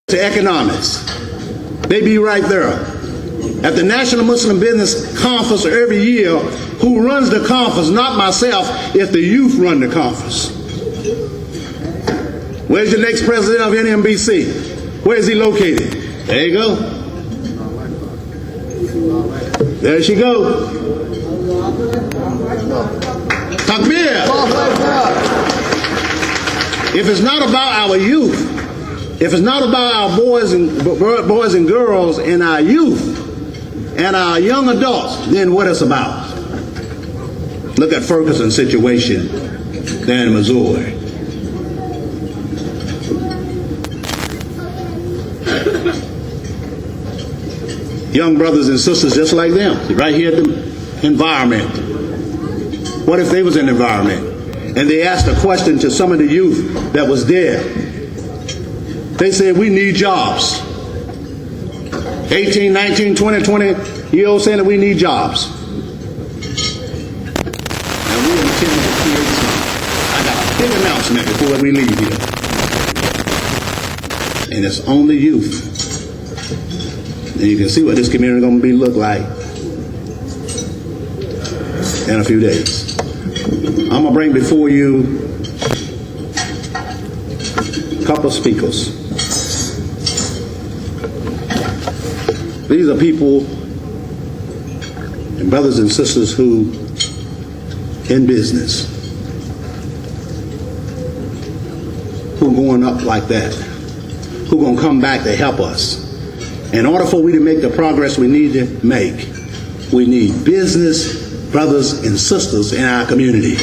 to economics. They be right there. At the National Muslim Business Conference every year, who runs the conference? Not myself, if the youth run the conference. Where's your next president of NMBC? Where is he located? There you go. There she goes. Takbir. If it's not about our youth, if it's not about our boys and girls and our youth and our young adults, then what it's about? Look at Ferguson's situation there in Missouri. Young brothers and sisters just like them, right here at the environment. What if they was in the environment and they asked a question to some of the youth that was there? They said, we need jobs. 18, 19, 20, 20-year-olds saying that we need jobs. And we intend to create some. I got a big announcement before we leave here. And it's only youth. And you can see what this community is going to look like in a few days. I'm going to bring before you a couple of speakers. These are people and brothers and sisters who in business, who are going up like that, who are going to come back to help us. In order for we to make the progress we need to make, we need business brothers and sisters in our community.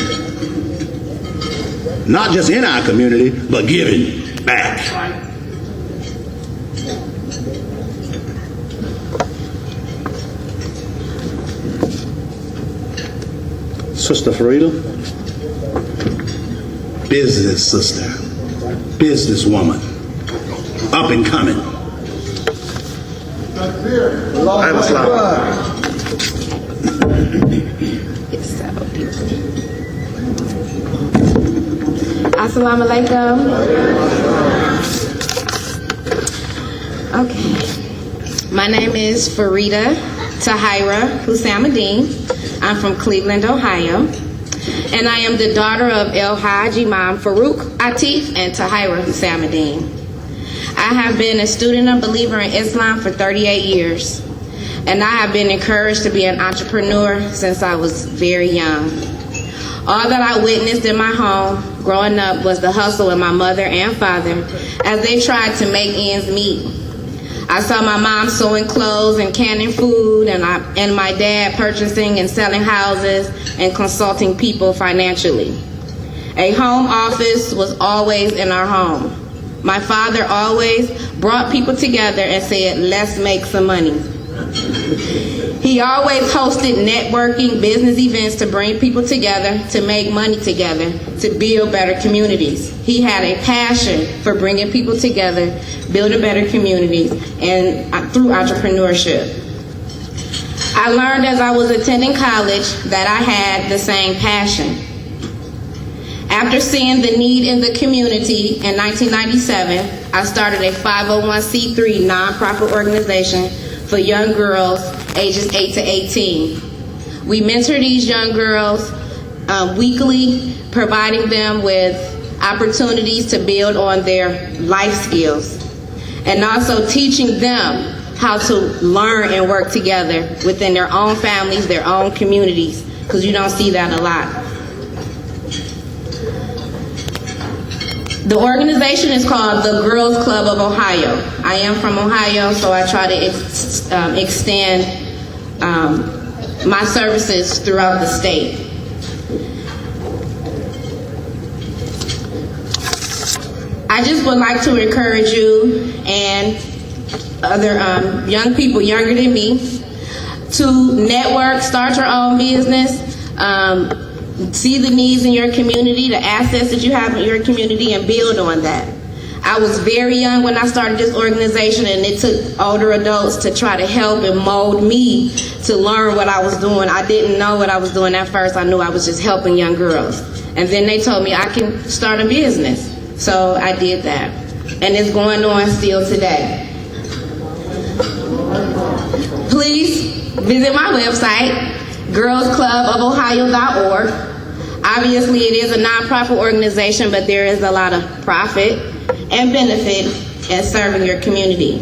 Not just in our community, but giving back. Sister Farida, business sister, businesswoman, up and coming. Assalamu alaikum. Okay. My name is Farida Tahira Hussein Deen. I'm from Cleveland, Ohio. And I am the daughter of El Hajj Imam Farouk Atif and Tahira Hussein Deen. I have been a student and believer in Islam for 38 years. And I have been encouraged to be an entrepreneur since I was very young. All that I witnessed in my home growing up was the hustle of my mother and father as they tried to make ends meet. I saw my mom sewing clothes and canning food, and my dad purchasing and selling houses and consulting people financially. A home office was always in our home. My father always brought people together and said, let's make some money. He always hosted networking business events to bring people together, to make money together, to build better communities. He had a passion for bringing people together, building better communities, and through entrepreneurship. I learned as I was attending college that I had the same passion. After seeing the need in the community in 1997, I started a 501c3 nonprofit organization for young girls ages 8 to 18. We mentor these young girls weekly, providing them with opportunities to build on their life skills, and also teaching them how to learn and work together within their own families, their own communities, because you don't see that a lot. The organization is called the Girls Club of Ohio. I am from Ohio, so I try to extend my services throughout the state. I just would like to encourage you and other young people younger than me to network, start your own business, see the needs in your community, the assets that you have in your community, and build on that. I was very young when I started this organization, and it took older adults to try to help and mold me to learn what I was doing. I didn't know what I was doing at first. I knew I was just helping young girls. And then they told me I can start a business. So I did that. and it's going on still today. Please visit my website, girlsclubofohio.org. Obviously, it is a nonprofit organization, but there is a lot of profit and benefit in serving your community.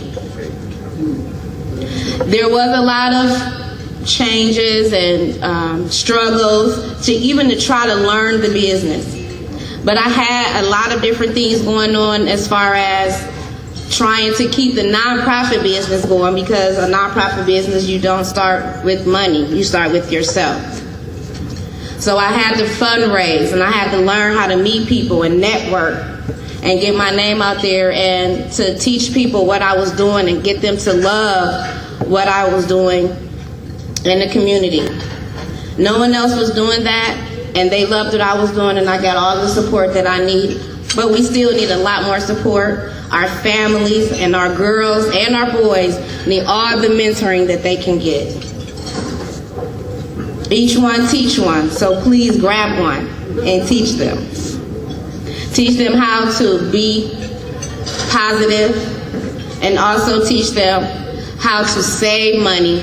There was a lot of changes and struggles to try to learn the business. But I had a lot of different things going on as far as trying to keep the nonprofit business going, because a nonprofit business, you don't start with money, you start with yourself. So I had to fundraise, and I had to learn how to meet people and network and get my name out there and to teach people what I was doing and get them to love what I was doing in the community. No one else was doing that, and they loved what I was doing, and I got all the support that I need. But we still need a lot more support. Our families and our girls and our boys need all the mentoring that they can get. Each one teach one, so please grab one and teach them. Teach them how to be positive, and also teach them how to save money.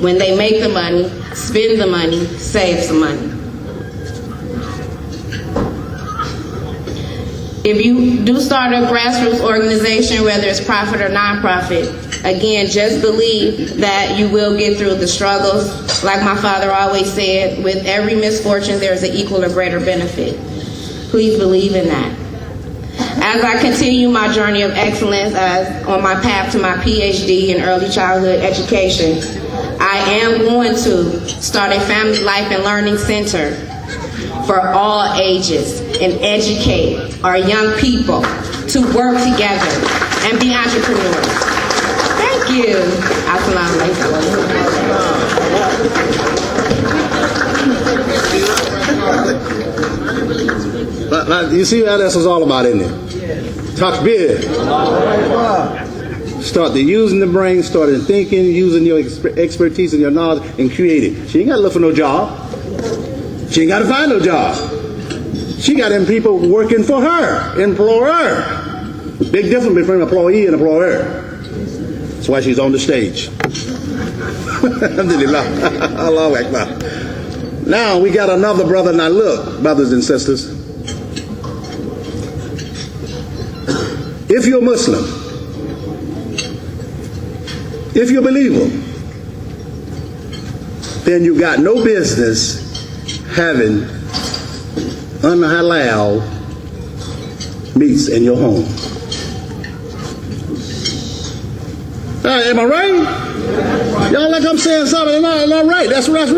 When they make the money, spend the money, save some money. If you do start a grassroots organization, whether it's profit or nonprofit, again, just believe that you will get through the struggles. Like my father always said, with every misfortune, there's an equal or greater benefit. Please believe in that. As I continue my journey of excellence on my path to my PhD in early childhood education, I am going to start a family life and learning center for all ages and educate our young people to work together and be entrepreneurs. Thank you. Assalamu alaikum. You see how this is all about, isn't it? Talk big. Start using the brain, started thinking, using your expertise and your knowledge, and creating. She ain't got to look for no job. She ain't got to find no job. She got them people working for her, employer. Big difference between employee and employer. That's why she's on the stage. Alhamdulillah. Allahu Akbar. Now we got another brother. Now look, brothers and sisters. If you're Muslim, if you're a believer, then you got no business having unhalal meats in your home. Am I right? Y'all like I'm saying something not right. That's right.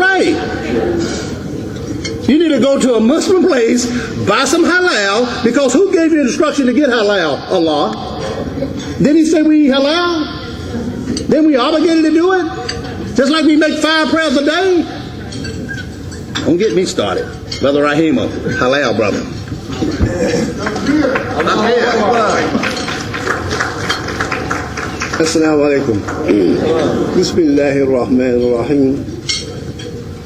You need to go to a Muslim place, buy some halal, because who gave you instruction to get halal? Allah. Didn't he say we eat halal? Then we obligated to do it? Just like we make 5 prayers a day? Don't get me started. Brother Rahima, halal brother. Assalamu alaikum. Bismillahirrahmanirrahim.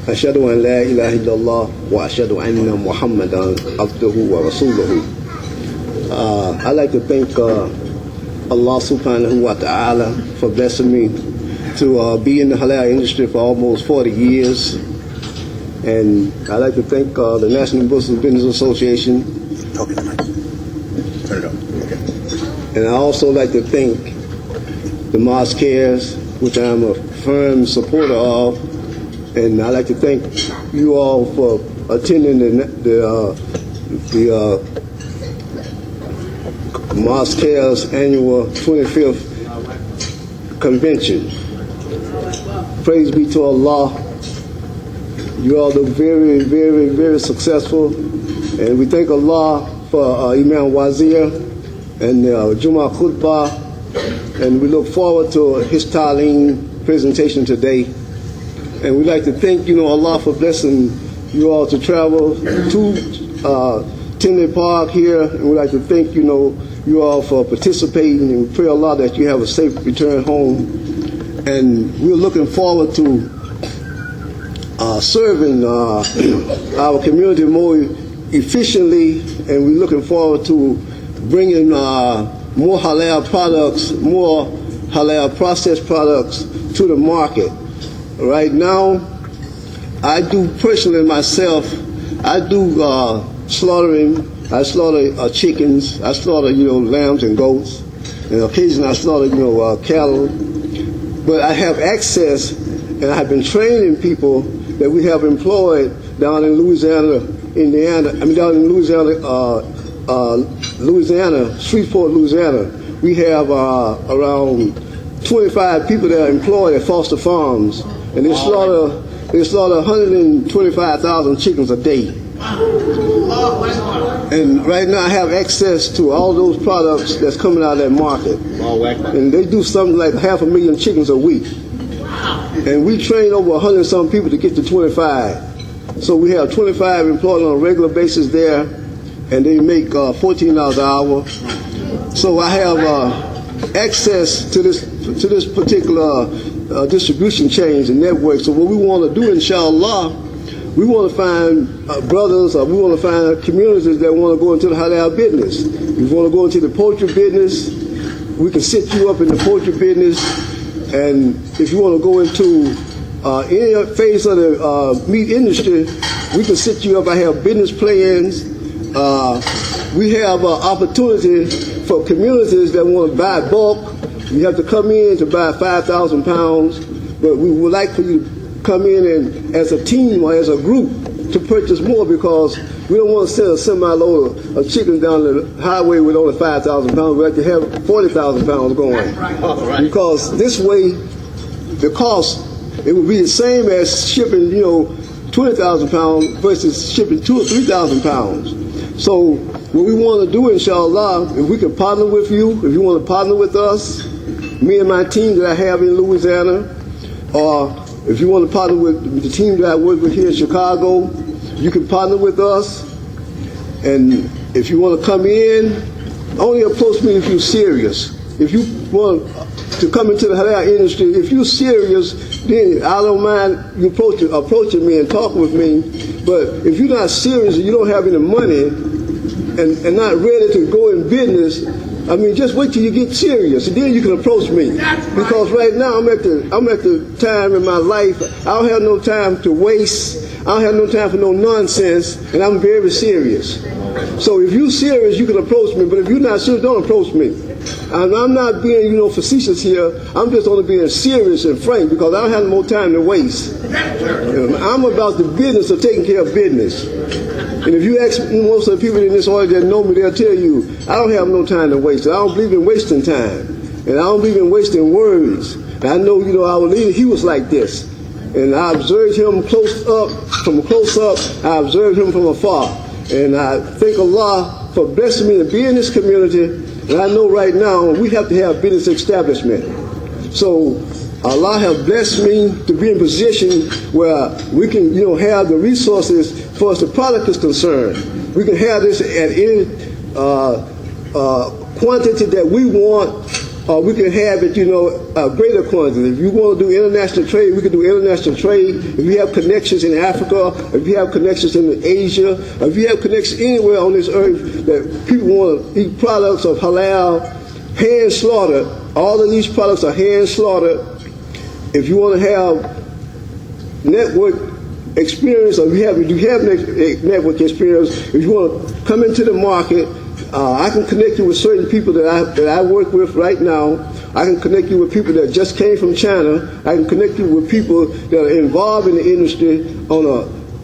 Ashhadu an la ilaha illallah wa ashhadu anna Muhammadan abduhu wa rasuluhu. I'd like to thank Allah subhanahu wa ta'ala for blessing me to be in the halal industry for almost 40 years. And I'd like to thank the National Muslim Business Association. Okay, turn it up. Okay. And I also like to thank the Mosque, which I'm a firm supporter of. And I'd like to thank you all for attending the Mosque's annual 25th convention. Praise be to Allah. You all look very, very, very successful. And we thank Allah for Imam Wazir and Juma Khutbah. And we look forward to his Taaleem presentation today. And we'd like to thank, Allah for blessing you all to travel to Tinley Park here. And we'd like to thank, you all for participating. And we pray Allah that you have a safe return home. And we're looking forward to serving our community more efficiently. And we're looking forward to bringing more halal products, more halal processed products to the market. Right now, I do personally myself, I do slaughtering. I slaughter chickens, I slaughter, lambs and goats, and occasionally I slaughter, cattle. But I have access, and I have been training people that we have employed down in Louisiana, Shreveport, Louisiana. We have around 25 people that are employed at Foster Farms, and they slaughter 125,000 chickens a day. And right now I have access to all those products that's coming out of that market. And they do something like 500,000 chickens a week. And we train over 100 some people to get to 25. So we have 25 employed on a regular basis there, and they make $14 an hour. So I have access to this particular distribution chains and network. So what we want to do, inshallah, we want to find brothers, or we want to find communities that want to go into the halal business. If you want to go into the poultry business, we can set you up in the poultry business. And if you want to go into any phase of the meat industry, we can set you up. I have business plans. We have opportunity for communities that want to buy bulk. You have to come in to buy 5,000 pounds, but we would like for you to come in and as a team or as a group to purchase more, because we don't want to send a semi-load of chickens down the highway with only 5,000 pounds. We like to have 40,000 pounds going. Because this way, the cost, it would be the same as shipping, 20,000 pounds versus shipping 2,000 or 3,000 pounds. So what we want to do, inshallah, if we can partner with you, if you want to partner with us, me and my team that I have in Louisiana, or if you want to partner with the team that I work with here in Chicago, you can partner with us. And if you want to come in, only approach me if you're serious. If you want to come into the halal industry, if you're serious, then I don't mind you approaching me and talking with me. But if you're not serious and you don't have any money and not ready to go in business, just wait till you get serious, and then you can approach me. Because right now I'm at the time in my life, I don't have no time to waste. I don't have no time for no nonsense, and I'm very serious. So if you're serious, you can approach me. But if you're not serious, don't approach me. And I'm not being, facetious here. I'm just only being serious and frank, because I don't have no time to waste. I'm about the business of taking care of business. And if you ask most of the people in this audience that know me, they'll tell you, I don't have no time to waste. I don't believe in wasting time. And I don't believe in wasting words. And I know, our leader, he was like this. And I observed him from close up, I observed him from afar. And I thank Allah for blessing me to be in this community. And I know right now we have to have business establishment. So Allah has blessed me to be in a position where we can, have the resources for as the product is concerned. We can have this at any quantity that we want, or we can have it, a greater quantity. If you want to do international trade, we can do international trade. If you have connections in Africa, if you have connections in Asia, if you have connections anywhere on this earth that people want to eat products of halal, hand slaughtered, all of these products are hand slaughtered. If you want to have network experience, or if you have network experience, if you want to come into the market, I can connect you with certain people that I work with right now. I can connect you with people that just came from China. I can connect you with people that are involved in the industry on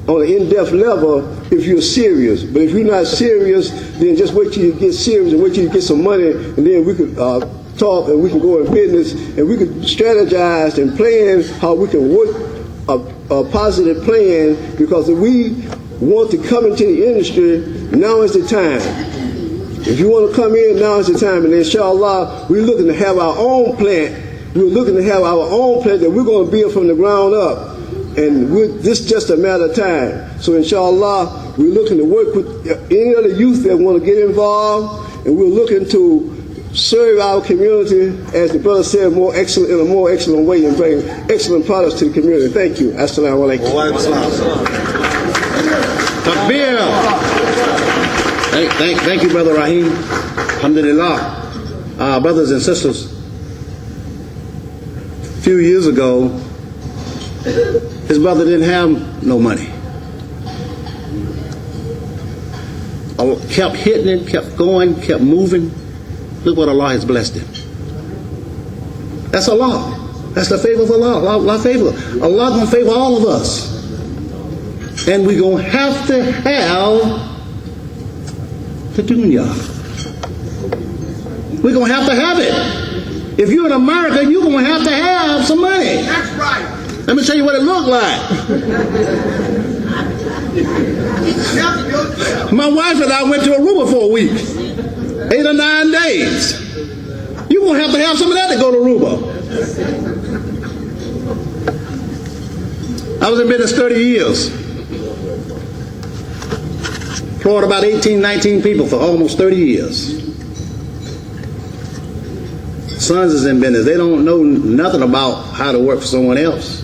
an in-depth level if you're serious. But if you're not serious, then just wait till you get serious and wait till you get some money, and then we could talk and we can go in business and we could strategize and plan how we can work a positive plan, because if we want to come into the industry, now is the time. If you want to come in, now is the time. And inshallah, we're looking to have our own plant. We're looking to have our own plant that we're going to build from the ground up. And this is just a matter of time. So inshallah, we're looking to work with any other youth that want to get involved. And we're looking to serve our community, as the brother said, in a more excellent way, and bring excellent products to the community. Thank you. Assalamu alaikum. Takbir. Thank you, Brother Rahim. Alhamdulillah. brothers and sisters, a few years ago, his brother didn't have no money. I kept hitting it, kept going, kept moving. Look what Allah has blessed him. That's Allah. That's the favor of Allah. Allah favor. Allah gonna favor all of us. And we're gonna have to have the dunya. We're gonna have to have it. If you're in America, you're gonna have to have some money. That's right. Let me tell you what it looked like. My wife and I went to Aruba for a week, 8 or 9 days. You're gonna have to have some of that to go to Aruba. I was in business 30 years. Employed about 18, 19 people for almost 30 years. Sons is in business. They don't know nothing about how to work for someone else.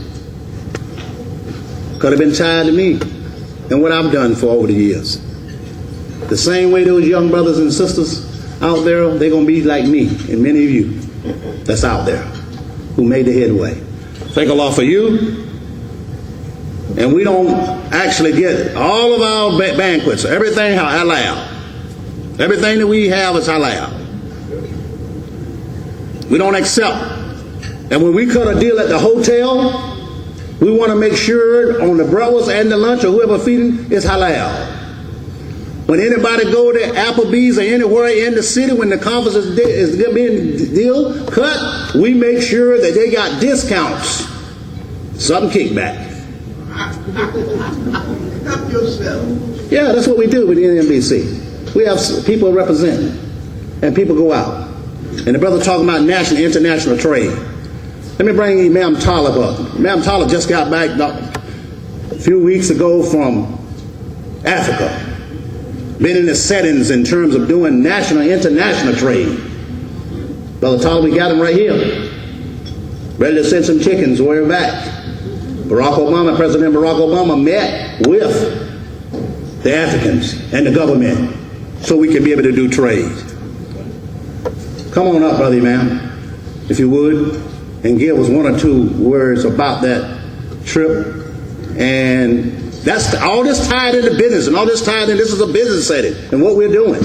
Could have been tied to me and what I've done for over the years. The same way those young brothers and sisters out there, they're going to be like me and many of you that's out there who made the headway. Thank Allah for you. And we don't actually get all of our banquets, everything halal. Everything that we have is halal. We don't accept. And when we cut a deal at the hotel, we want to make sure on the breakfast and the lunch or whoever feeding is halal. When anybody go to Applebee's or anywhere in the city, when the conference is being deal cut, we make sure that they got discounts. Something kickback. Help yourself. Yeah, that's what we do with the NMBC. We have people representing, and people go out. And the brother talking about national, international trade. Let me bring Imam Talib up. Imam Talib just got back a few weeks ago from Africa. Been in the settings in terms of doing national, international trade. Brother Talib, we got him right here. Ready to send some chickens. We're back. President Barack Obama met with the Africans and the government so we can be able to do trade. Come on up, Brother Imam, if you would, and give us 1 or 2 words about that trip. And that's all this tied into business, and all this tied in. This is a business setting, and what we're doing.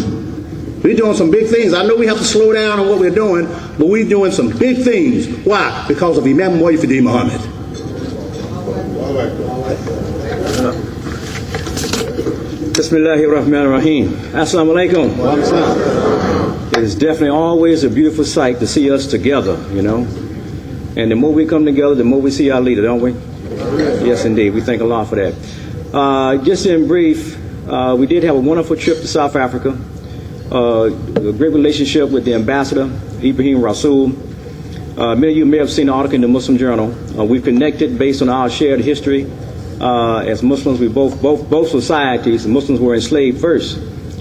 We're doing some big things. I know we have to slow down on what we're doing, but we're doing some big things. Why? Because of Imam Mohammed. Bismillahirrahmanirrahim. Assalamu alaikum. It is definitely always a beautiful sight to see us together, you know. And the more we come together, the more we see our leader, don't we? Yes, indeed. We thank Allah for that. Just in brief, we did have a wonderful trip to South Africa. A great relationship with the ambassador, Ibrahim Rasool. Many of you may have seen the article in the Muslim Journal. We've connected based on our shared history. As Muslims, we both societies, Muslims were enslaved first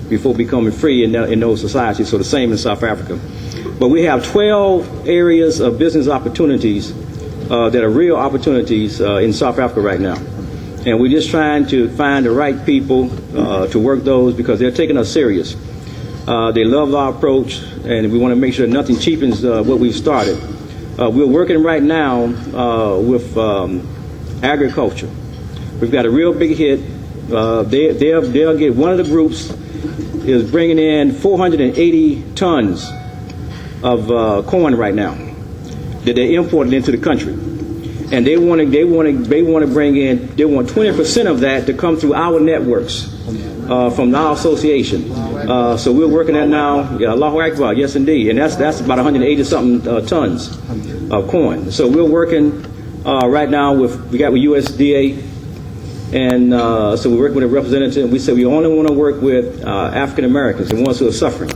before becoming free in those societies. So the same in South Africa. But we have 12 areas of business opportunities that are real opportunities in South Africa right now. And we're just trying to find the right people to work those because they're taking us serious. They love our approach, and we want to make sure nothing cheapens what we've started. We're working right now with agriculture. We've got a real big hit. They'll get, one of the groups is bringing in 480 tons of corn right now that they're importing into the country, and they want 20% of that to come through our networks from our association. So we're working that now. Yeah, Allahu Akbar, yes indeed, and that's about 180 something tons of corn. So we're working right now with USDA. And so we work with a representative. We said we only want to work with African Americans, the ones who are suffering.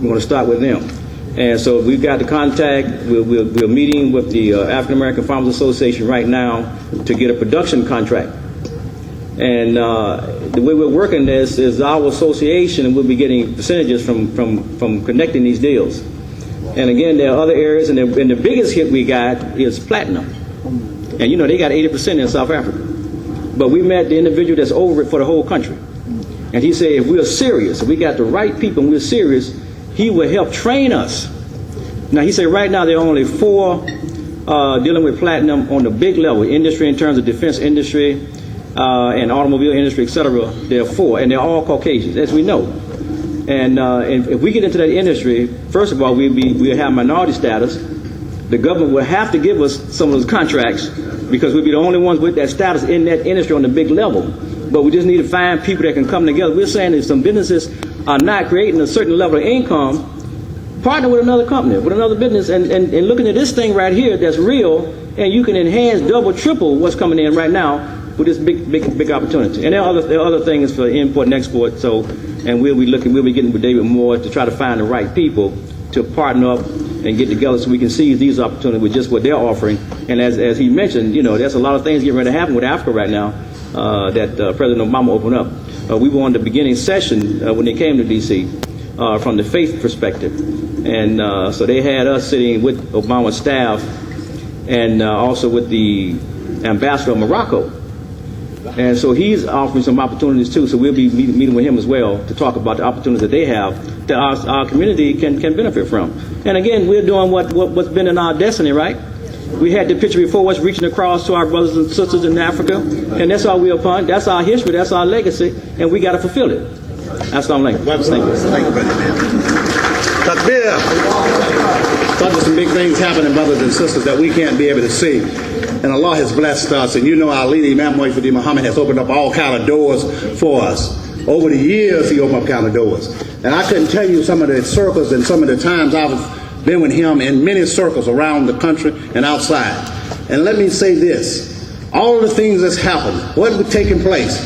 We want to start with them. And so we've got the contact. We're meeting with the African American Farmers Association right now to get a production contract. And the way we're working this is our association, and we'll be getting percentages from connecting these deals. And again, there are other areas, and the biggest hit we got is platinum. And you know, they got 80% in South Africa. But we met the individual that's over it for the whole country. And he said, if we're serious, if we got the right people and we're serious, he will help train us Now, he said right now there are only 4 dealing with platinum on the big level, industry in terms of defense industry and automobile industry, etc. There are 4, and they're all Caucasians, as we know. And if we get into that industry, first of all, we'll have minority status. The government will have to give us some of those contracts because we'll be the only ones with that status in that industry on the big level. But we just need to find people that can come together. We're saying if some businesses are not creating a certain level of income, partner with another company, with another business, and looking at this thing right here that's real, and you can enhance, double, triple what's coming in right now with this big opportunity. And there are other things for import and export. So, and we'll be getting with David Moore to try to find the right people to partner up and get together so we can seize these opportunities with just what they're offering. And as he mentioned, there's a lot of things getting ready to happen with Africa right now that President Obama opened up. We were on the beginning session when they came to D.C. From the faith perspective. And so they had us sitting with Obama's staff and also with the ambassador of Morocco. And so he's offering some opportunities too. So we'll be meeting with him as well to talk about the opportunities that they have that our community can benefit from. And again, we're doing what's been in our destiny, right? We had the picture before us reaching across to our brothers and sisters in Africa. And that's all we're upon. That's our history. That's our legacy. And we got to fulfill it. Assalamu alaikum. Thank you, brother, man. Takbir. Thought there's some big things happening, brothers and sisters, that we can't be able to see. And Allah has blessed us. And our leader, Imam Mohammed, has opened up all kind of doors for us. Over the years, he opened up kind of doors. And I couldn't tell you some of the circles and some of the times I've been with him in many circles around the country and outside. And let me say this. All of the things that's happened, what was taking place,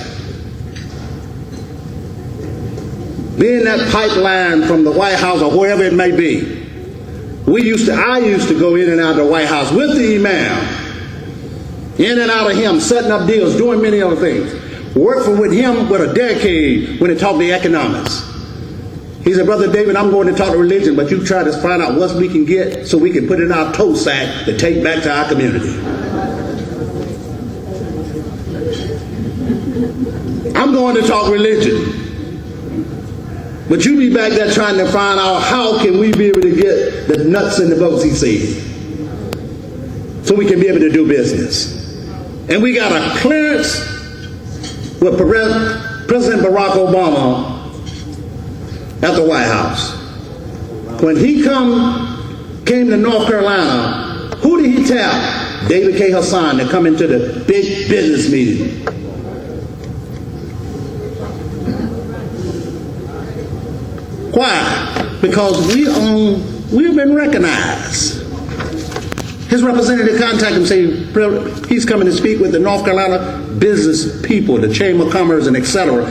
being that pipeline from the White House or wherever it may be, I used to go in and out of the White House with the Imam, in and out of him, setting up deals, doing many other things. Working with him with a decade when it talked to economics. He said, Brother David, I'm going to talk to religion, but you try to find out what we can get so we can put it in our toe sack to take back to our community. I'm going to talk religion. But you be back there trying to find out how can we be able to get the nuts and the bolts, he said, so we can be able to do business. And we got a clearance with President Barack Obama at the White House. When he came to North Carolina, who did he tell? David K. Hassan to come into the big business meeting. Why? Because we've been recognized. His representative contacted him and said he's coming to speak with the North Carolina business people, the Chamber of Commerce and etc.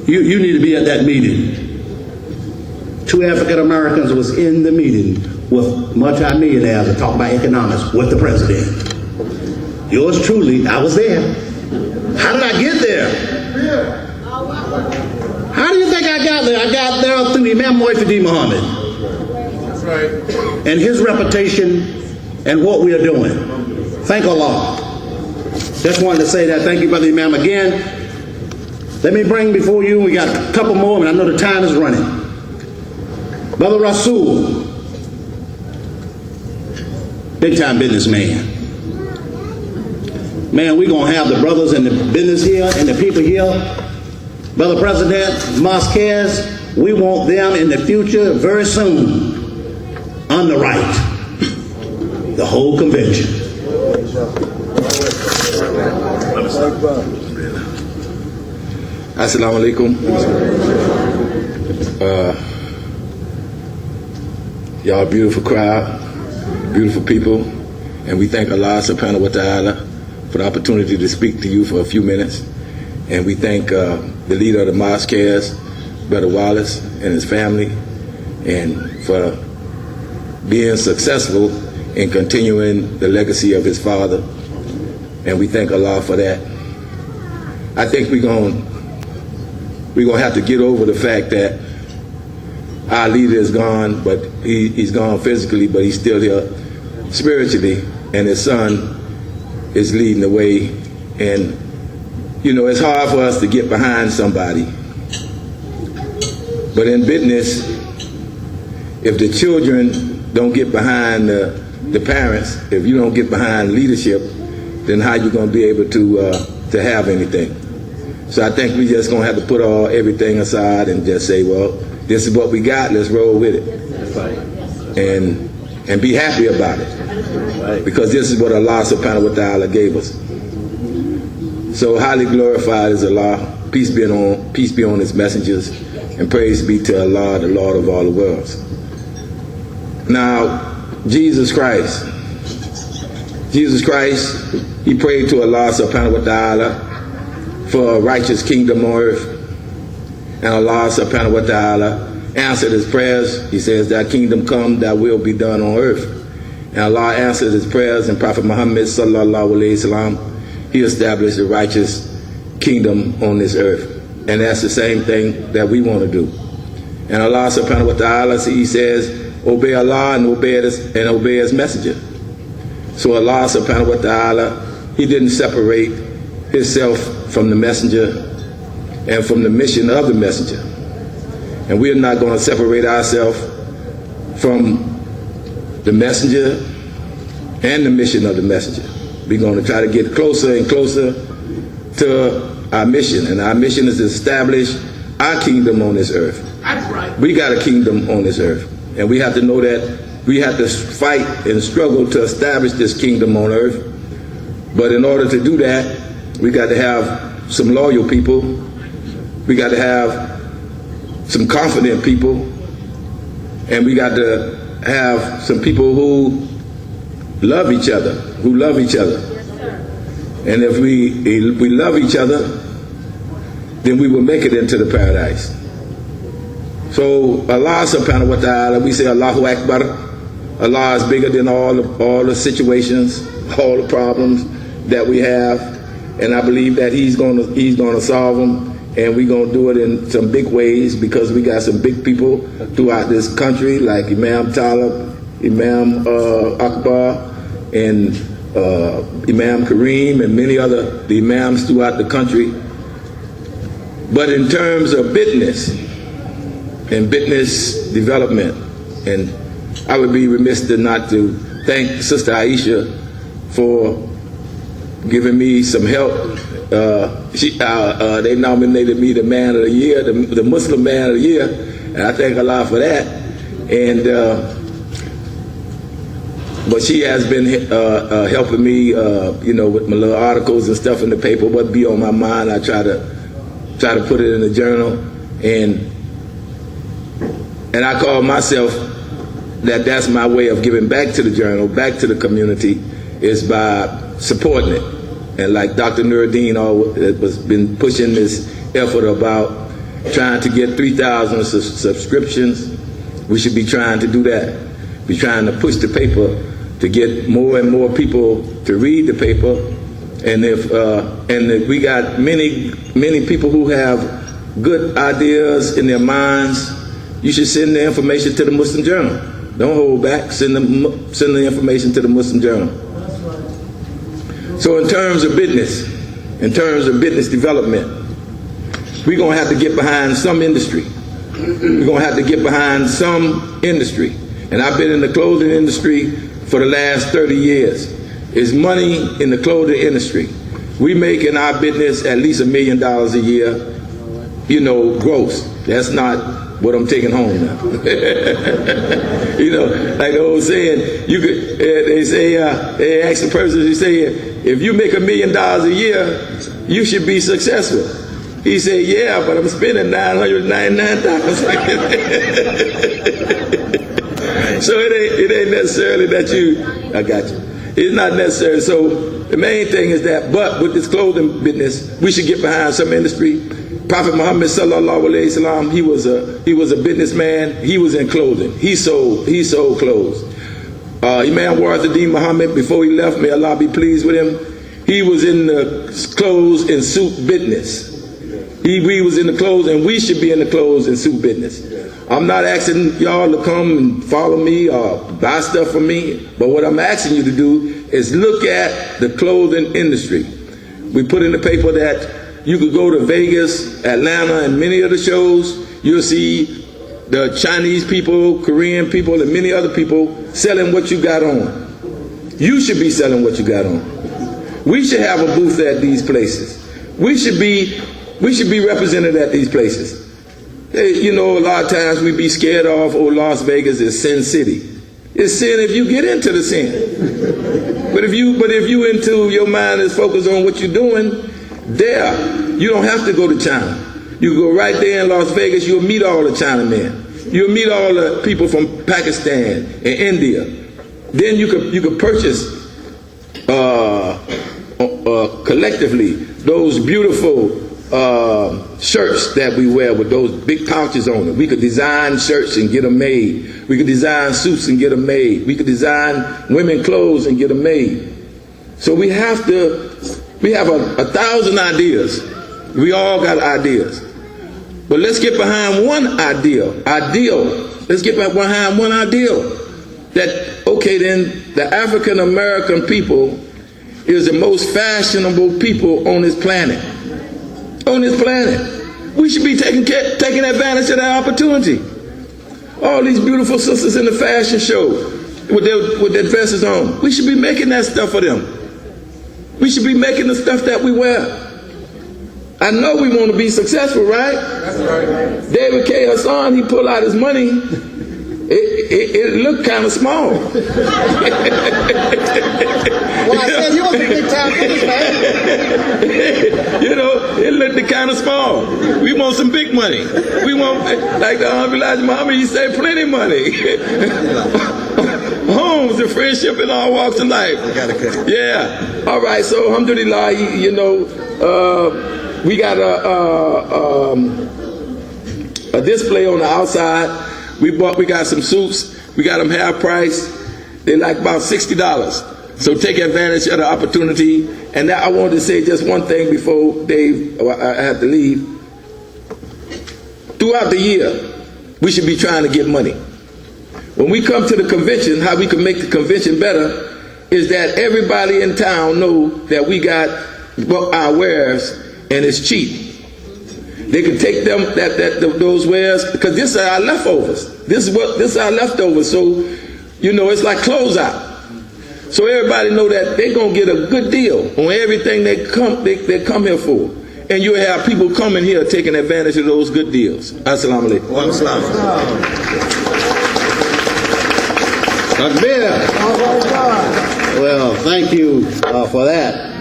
You need to be at that meeting. 2 African Americans was in the meeting with multi-millionaires to talk about economics with the president. Yours truly, I was there. How did I get there? How do you think I got there? I got there through Imam Mohammed. That's right. And his reputation and what we are doing. Thank Allah. Just wanted to say that. Thank you, Brother Imam, again. Let me bring before you, we got a couple more, and I know the time is running. Brother Rasul, big time businessman. Man, we're going to have the brothers in the business here and the people here. Brother President, Mosque, we want them in the future very soon on the right. The whole convention. Assalamu alaikum. Y'all beautiful crowd, beautiful people, and we thank Allah subhanahu wa ta'ala for the opportunity to speak to you for a few minutes. And we thank the leader of the Mosque, Brother Wallace and his family, and for being successful in continuing the legacy of his father. And we thank Allah for that. I think we're going to have to get over the fact that our leader is gone, but he's gone physically, but he's still here spiritually, and his son is leading the way. And it's hard for us to get behind somebody. But in business, if the children don't get behind the parents, if you don't get behind leadership, then how you going to be able to have anything? So I think we just going to have to put everything aside and just say, well, this is what we got, let's roll with it. And be happy about it. Because this is what Allah subhanahu wa ta'ala gave us. So highly glorified is Allah. Peace be on his messengers, and praise be to Allah, the Lord of all the worlds. Now, Jesus Christ, he prayed to Allah subhanahu wa ta'ala for a righteous kingdom on earth. And Allah subhanahu wa ta'ala answered his prayers. He says, thy kingdom come, thy will be done on earth. And Allah answered his prayers, and Prophet Muhammad sallallahu alayhi wasallam, he established a righteous kingdom on this earth. And that's the same thing that we want to do. And Allah subhanahu wa ta'ala, he says, obey Allah and obey his messenger. So Allah subhanahu wa ta'ala, he didn't separate himself from the messenger and from the mission of the messenger. And we're not going to separate ourselves from the messenger and the mission of the messenger. We're going to try to get closer and closer to our mission. And our mission is to establish our kingdom on this earth. That's right. We got a kingdom on this earth. And we have to know that we have to fight and struggle to establish this kingdom on earth. But in order to do that, we got to have some loyal people. We got to have some confident people. And we got to have some people who love each other, And if we love each other, then we will make it into the paradise. So Allah subhanahu wa ta'ala, we say Allahu Akbar. Allah is bigger than all the situations, all the problems that we have. And I believe that he's gonna solve them. And we're going to do it in some big ways, because we got some big people throughout this country, like Imam Talib, Imam Akbar, and Imam Kareem, and many other the Imams throughout the country. But in terms of business and business development, and I would be remiss not to thank Sister Aisha for giving me some help. They nominated me the Man of the Year, the Muslim Man of the Year, and I thank Allah for that. And but she has been helping me, with my little articles and stuff in the paper. What be on my mind, I try to put it in the journal, and I call myself that's my way of giving back to the journal, back to the community, is by supporting it. And like Dr. Deen has been pushing this effort about trying to get 3,000 subscriptions, we should be trying to do that. Be trying to push the paper to get more and more people to read the paper. And if we got many people who have good ideas in their minds, you should send the information to the Muslim Journal. Don't hold back. Send the information to the Muslim Journal. So in terms of business development, we're going to have to get behind some industry. We're going to have to get behind some industry. And I've been in the clothing industry for the last 30 years. There's money in the clothing industry. We make in our business at least $1 million a year, gross. That's not what I'm taking home now. Like the old saying, they ask the person, they say, if you make $1 million a year, you should be successful. He said, yeah, but I'm spending $999,000. So it ain't necessarily that I got you. It's not necessary. So the main thing is that, but with this clothing business, we should get behind some industry. Prophet Muhammad sallallahu alayhi wasallam, he was a businessman. He was in clothing. He sold clothes. Imam Deen Mohammed, before he left, may Allah be pleased with him, he was in the clothes and suit business. He was in the clothes, and we should be in the clothes and suit business. I'm not asking y'all to come and follow me or buy stuff from me, but what I'm asking you to do is look at the clothing industry. We put in the paper that you could go to Vegas, Atlanta, and many of the shows, you'll see the Chinese people, Korean people, and many other people selling what you got on. You should be selling what you got on. We should have a booth at these places. We should be represented at these places. You know, a lot of times we be scared of, oh, Las Vegas is Sin City. It's sin if you get into the sin. But if you into, your mind is focused on what you're doing, there, you don't have to go to China. You go right there in Las Vegas, you'll meet all the Chinamen. You'll meet all the people from Pakistan and India. Then you could purchase collectively those beautiful shirts that we wear with those big pouches on it. We could design shirts and get them made. We could design suits and get them made. We could design women clothes and get them made. So we have 1,000 ideas. We all got ideas. But let's get behind one ideal. Let's get behind one ideal. That, okay, then the African American people is the most fashionable people on this planet. On this planet. We should be taking advantage of that opportunity. All these beautiful sisters in the fashion show with their dresses on. We should be making that stuff for them. We should be making the stuff that we wear. I know we want to be successful, right? That's right. David K. Hassan, he pulled out his money. It looked kind of small. Well, I said you was a big time businessman. You know, it looked kind of small. We want some big money. We want, like the Honorable Mohammed, he said, plenty money. Homes and friendship in all walks of life. Yeah. All right. So, alhamdulillah, you know, we got a display on the outside. We got some suits. We got them half price. They're like about $60. So take advantage of the opportunity. And now I wanted to say just one thing before I have to leave. Throughout the year, we should be trying to get money. When we come to the convention, how we can make the convention better is that everybody in town know that we got our wares and it's cheap. They can take them those wares because this is our leftovers. This is our leftovers. So, you know, it's like closeout. So everybody know that they're gonna get a good deal on everything they come here for. And you have people coming here taking advantage of those good deals. Assalamu alaikum. Wa alaikum. Well, thank you for that.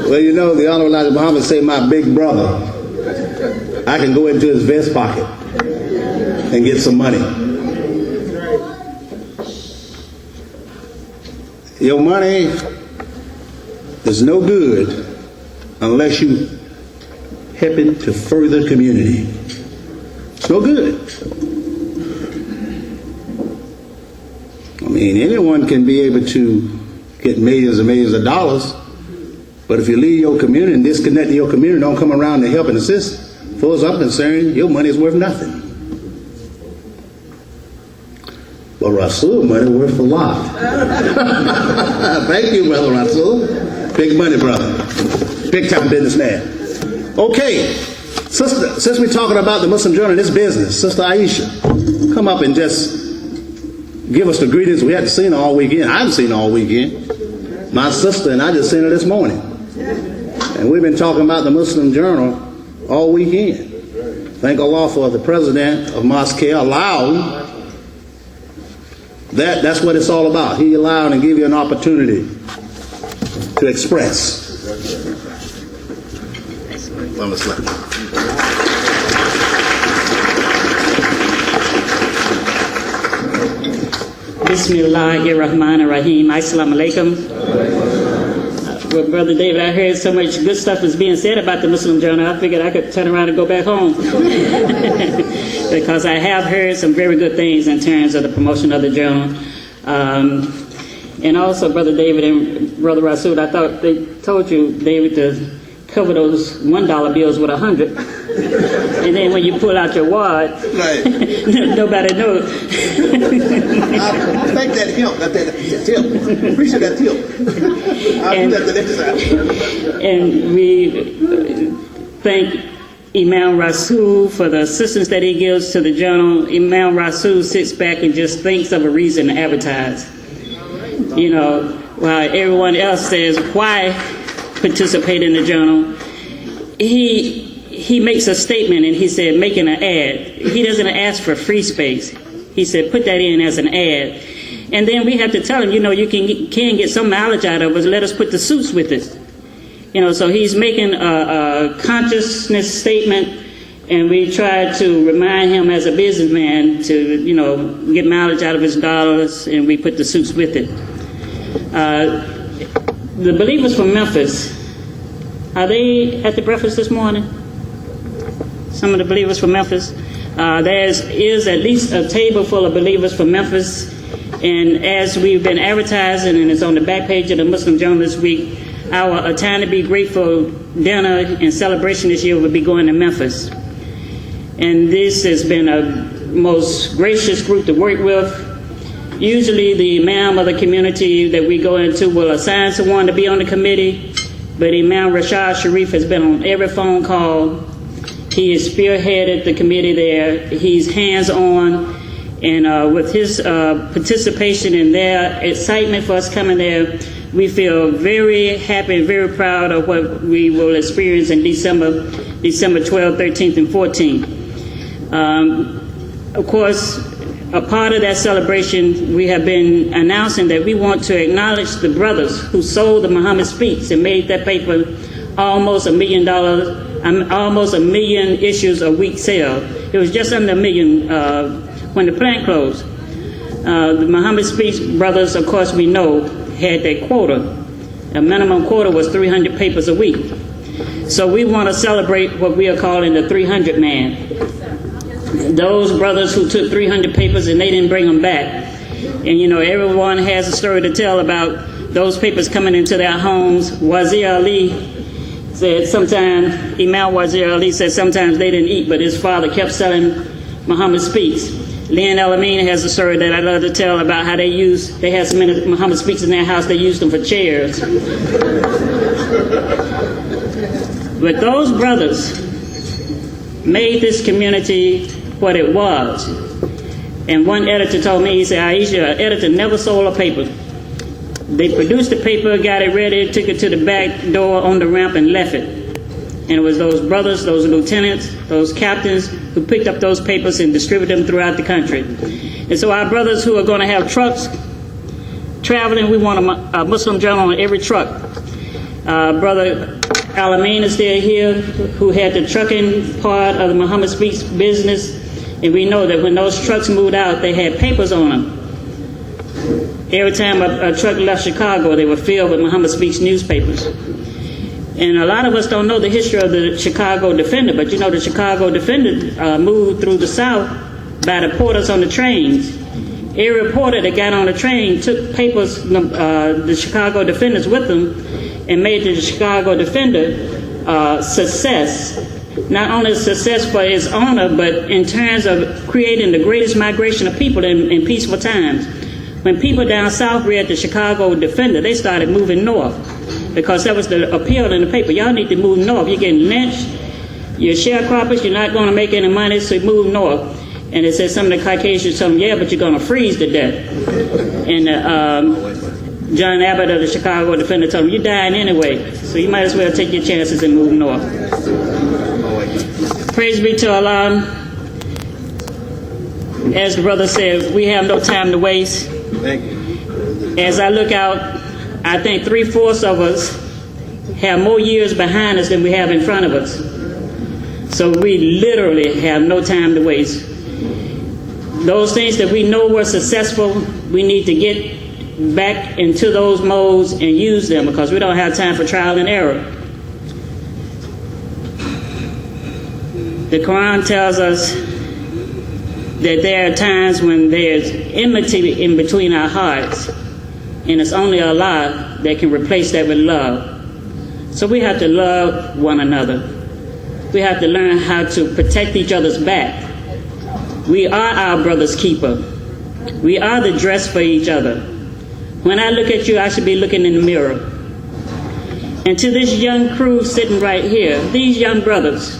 Well, you know, the Honorable Elijah Muhammad say, my big brother, I can go into his vest pocket and get some money. Your money is no good unless you helping to further community. It's no good. I mean, anyone can be able to get millions and millions of dollars, but if you leave your community and disconnect your community, don't come around to help and assist, as far as I'm concerned, your money is worth nothing. But Rasul money worth a lot. Thank you, Brother Rasul. Big money, brother. Big time businessman. Okay, sister, since we're talking about the Muslim Journal, this business, Sister Aisha, come up and just give us the greetings. We hadn't seen her all weekend. I haven't seen her all weekend. My sister and I just seen her this morning. And we've been talking about the Muslim Journal all weekend. Thank Allah for the president of Mosque allowed that. That's what it's all about. He allowed and gave you an opportunity to express. Bismillahirrahmanirrahim. Assalamu alaikum. Well, Brother David, I heard so much good stuff was being said about the Muslim Journal, I figured I could turn around and go back home. Because I have heard some very good things in terms of the promotion of the journal. And also, Brother David and Brother Rasul, I thought they told you, David, to cover those $1 bills with 100. And then when you pull out your wad, right. Nobody knows. I thank that him, that tip. Appreciate that tip. I'll do that the next time. And we thank Imam Rasul for the assistance that he gives to the journal. Imam Rasul sits back and just thinks of a reason to advertise. You know, while everyone else says, why participate in the journal? He makes a statement and he said, making an ad. He doesn't ask for free space. He said, put that in as an ad. And then we have to tell him, you know, you can get some mileage out of us. Let us put the suits with it. You know, so he's making a consciousness statement, and we try to remind him as a businessman to, you know, get mileage out of his dollars, and we put the suits with it. The believers from Memphis, are they at the breakfast this morning? Some of the believers from Memphis. There is at least a table full of believers from Memphis, and as we've been advertising, and it's on the back page of the Muslim Journal this week, our A Time to Be Grateful dinner and celebration this year will be going to Memphis. And this has been a most gracious group to work with. Usually the imam of the community that we go into will assign someone to be on the committee, but Imam Rashad Sharif has been on every phone call. He has spearheaded the committee there. He's hands-on, and with his participation and their excitement for us coming there, we feel very happy and very proud of what we will experience in December 12th, 13th, and 14th. Of course, a part of that celebration, we have been announcing that we want to acknowledge the brothers who sold the Mohammed Speaks and made that paper almost $1 million, almost 1 million issues a week sale. It was just under 1 million when the plant closed. The Mohammed Speaks brothers, of course, we know, had their quota. A minimum quota was 300 papers a week. So we want to celebrate what we are calling the 300 man. Those brothers who took 300 papers and they didn't bring them back. And you know, everyone has a story to tell about those papers coming into their homes. Wazir Ali said sometimes, Imam Wazir Ali said sometimes they didn't eat, but his father kept selling Muhammad Speaks. Lynn El-Amin has a story that I love to tell about how they had so many Muhammad Speaks in their house, they used them for chairs. But those brothers made this community what it was. And one editor told me, he said, Aisha, an editor never sold a paper. They produced the paper, got it ready, took it to the back door on the ramp and left it. And it was those brothers, those lieutenants, those captains who picked up those papers and distributed them throughout the country. And so our brothers who are going to have trucks traveling, we want a Muslim journal on every truck. Brother Al-Amin is still here, who had the trucking part of the Muhammad Speaks business. And we know that when those trucks moved out, they had papers on them. Every time a truck left Chicago, they were filled with Muhammad Speaks newspapers. And a lot of us don't know the history of the Chicago Defender, but you know the Chicago Defender moved through the South by the porters on the trains. Every reporter that got on the train took papers, the Chicago Defenders with them, and made the Chicago Defender success. Not only a success for its owner, but in terms of creating the greatest migration of people in peaceful times. When people down south read the Chicago Defender, they started moving north, because that was the appeal in the paper. Y'all need to move north. You're getting lynched. You're sharecroppers. You're not going to make any money, so move north. And it said some of the Caucasians told them, yeah, but you're going to freeze to death. And John Abbott of the Chicago Defender told him, you're dying anyway, so you might as well take your chances and move north. Praise be to Allah. As the brother said, we have no time to waste. Thank you. As I look out, I think 3/4 of us have more years behind us than we have in front of us. So we literally have no time to waste. Those things that we know were successful, we need to get back into those modes and use them, because we don't have time for trial and error. The Quran tells us that there are times when there's enmity in between our hearts, and it's only Allah that can replace that with love. So we have to love one another. We have to learn how to protect each other's back. We are our brother's keeper. We are the dress for each other. When I look at you, I should be looking in the mirror. And to this young crew sitting right here, these young brothers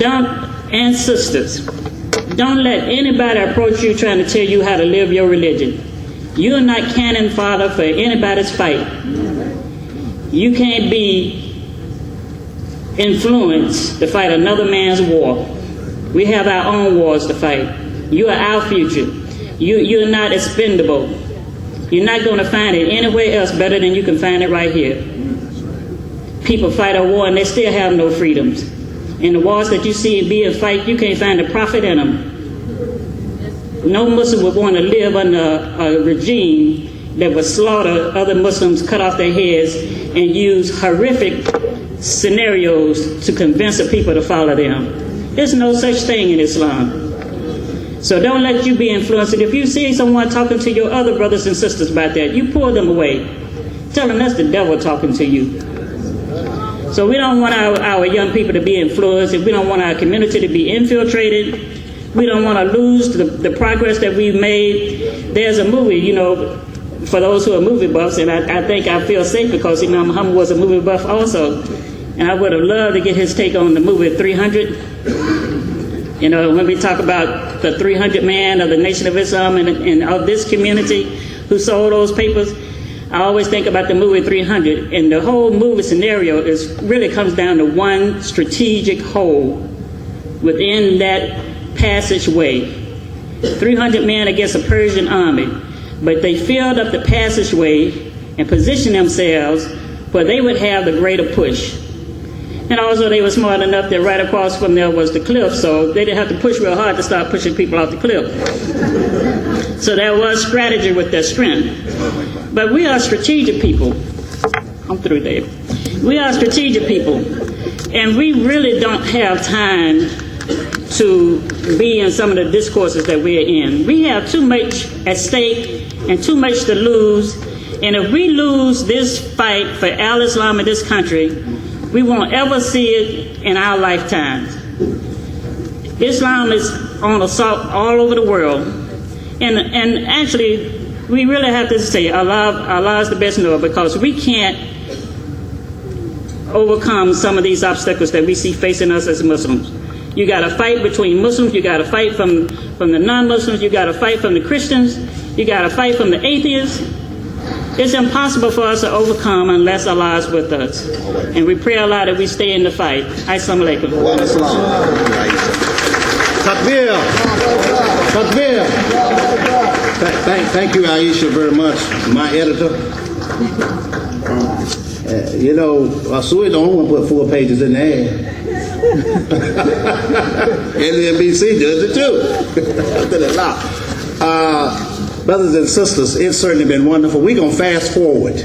and sisters, don't let anybody approach you trying to tell you how to live your religion. You're not cannon fodder for anybody's fight. You can't be influenced to fight another man's war. We have our own wars to fight. You are our future. You're not expendable. You're not going to find it anywhere else better than you can find it right here. People fight a war and they still have no freedoms. In the wars that you see being fight, you can't find a profit in them. No Muslim would want to live under a regime that would slaughter other Muslims, cut off their heads, and use horrific scenarios to convince the people to follow them. There's no such thing in Islam. So don't let you be influenced. If you see someone talking to your other brothers and sisters about that, you pull them away. Tell them that's the devil talking to you. So we don't want our young people to be influenced, and we don't want our community to be infiltrated. We don't want to lose the progress that we've made. There's a movie, for those who are movie buffs, and I think I feel safe because Imam Mohammed was a movie buff also. And I would have loved to get his take on the movie 300. When we talk about the 300 man of the Nation of Islam and of this community who sold those papers, I always think about the movie 300. And the whole movie scenario really comes down to one strategic hole within that passageway. 300 men against a Persian army. But they filled up the passageway and positioned themselves where they would have the greater push. And also they were smart enough that right across from there was the cliff, so they didn't have to push real hard to start pushing people off the cliff. So there was strategy with their strength. But we are strategic people. I'm through, Dave. We are strategic people. And we really don't have time to be in some of the discourses that we're in. We have too much at stake and too much to lose. And if we lose this fight for al-Islam in this country, we won't ever see it in our lifetimes. Islam is on assault all over the world. And actually, we really have to say Allah is the best knower, because we can't overcome some of these obstacles that we see facing us as Muslims. You got to fight between Muslims. You got to fight from the non-Muslims. You got to fight from the Christians. You got to fight from the atheists. It's impossible for us to overcome unless Allah is with us. And we pray Allah that we stay in the fight. Assalamu alaikum. Takbir. Takbir. Thank you, Aisha, very much, my editor. Asui the only one put 4 pages in there. NBC does it too. Brothers and sisters, it's certainly been wonderful. We're going to fast forward.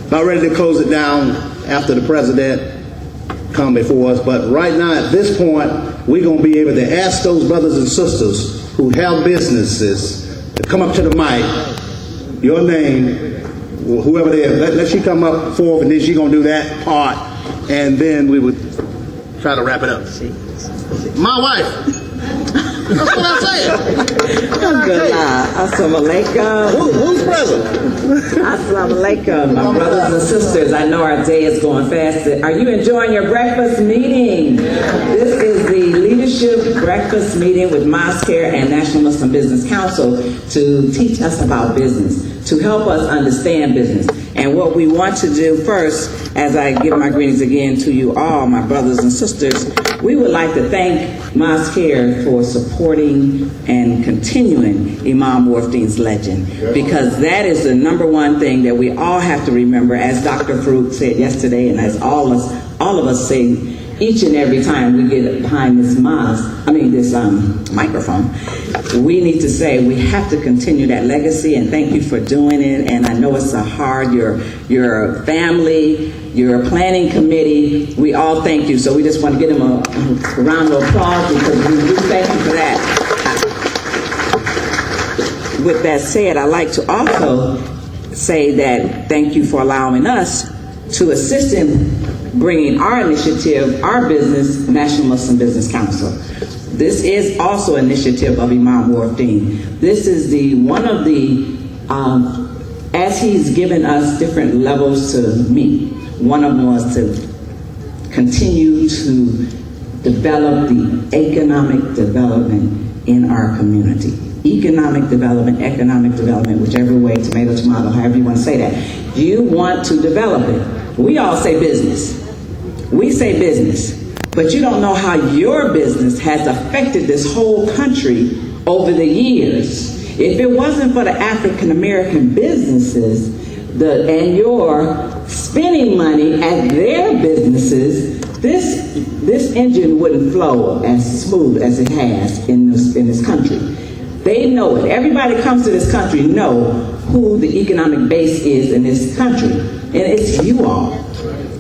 About ready to close it down after the president come before us. But right now, at this point, we're going to be able to ask those brothers and sisters who have businesses to come up to the mic, your name, whoever they are. Let you come up forward, and then she's going to do that part. And then we would try to wrap it up. My wife. That's what I said. Assalamu alaikum. Who's present? Assalamu alaikum. My brothers and sisters, I know our day is going fast. Are you enjoying your breakfast meeting? This is the leadership breakfast meeting with Mosque and National Muslim Business Council to teach us about business, to help us understand business. And what we want to do first, as I give my greetings again to you all, my brothers and sisters, we would like to thank Mosque for supporting and continuing Imam Deen's legend, because that is the number one thing that we all have to remember, as Dr. Farouk said yesterday, and as all of us say each and every time we get behind this microphone. We need to say we have to continue that legacy, and thank you for doing it. And I know it's hard. Your family, your planning committee, we all thank you. So we just want to give them a round of applause, because we do thank you for that. With that said, I'd like to also say that thank you for allowing us to assist in bringing our initiative, our business, National Muslim Business Council. This is also an initiative of Imam Deen. This is one of the as he's given us different levels to meet, one of them was to continue to develop the economic development in our community. Economic development, whichever way, tomato, however you want to say that. You want to develop it. We all say business. We say business, but you don't know how your business has affected this whole country over the years. If it wasn't for the African American businesses and your spending money at their businesses, this engine wouldn't flow as smooth as it has in this country. They know it. Everybody comes to this country know who the economic base is in this country. And it's you all.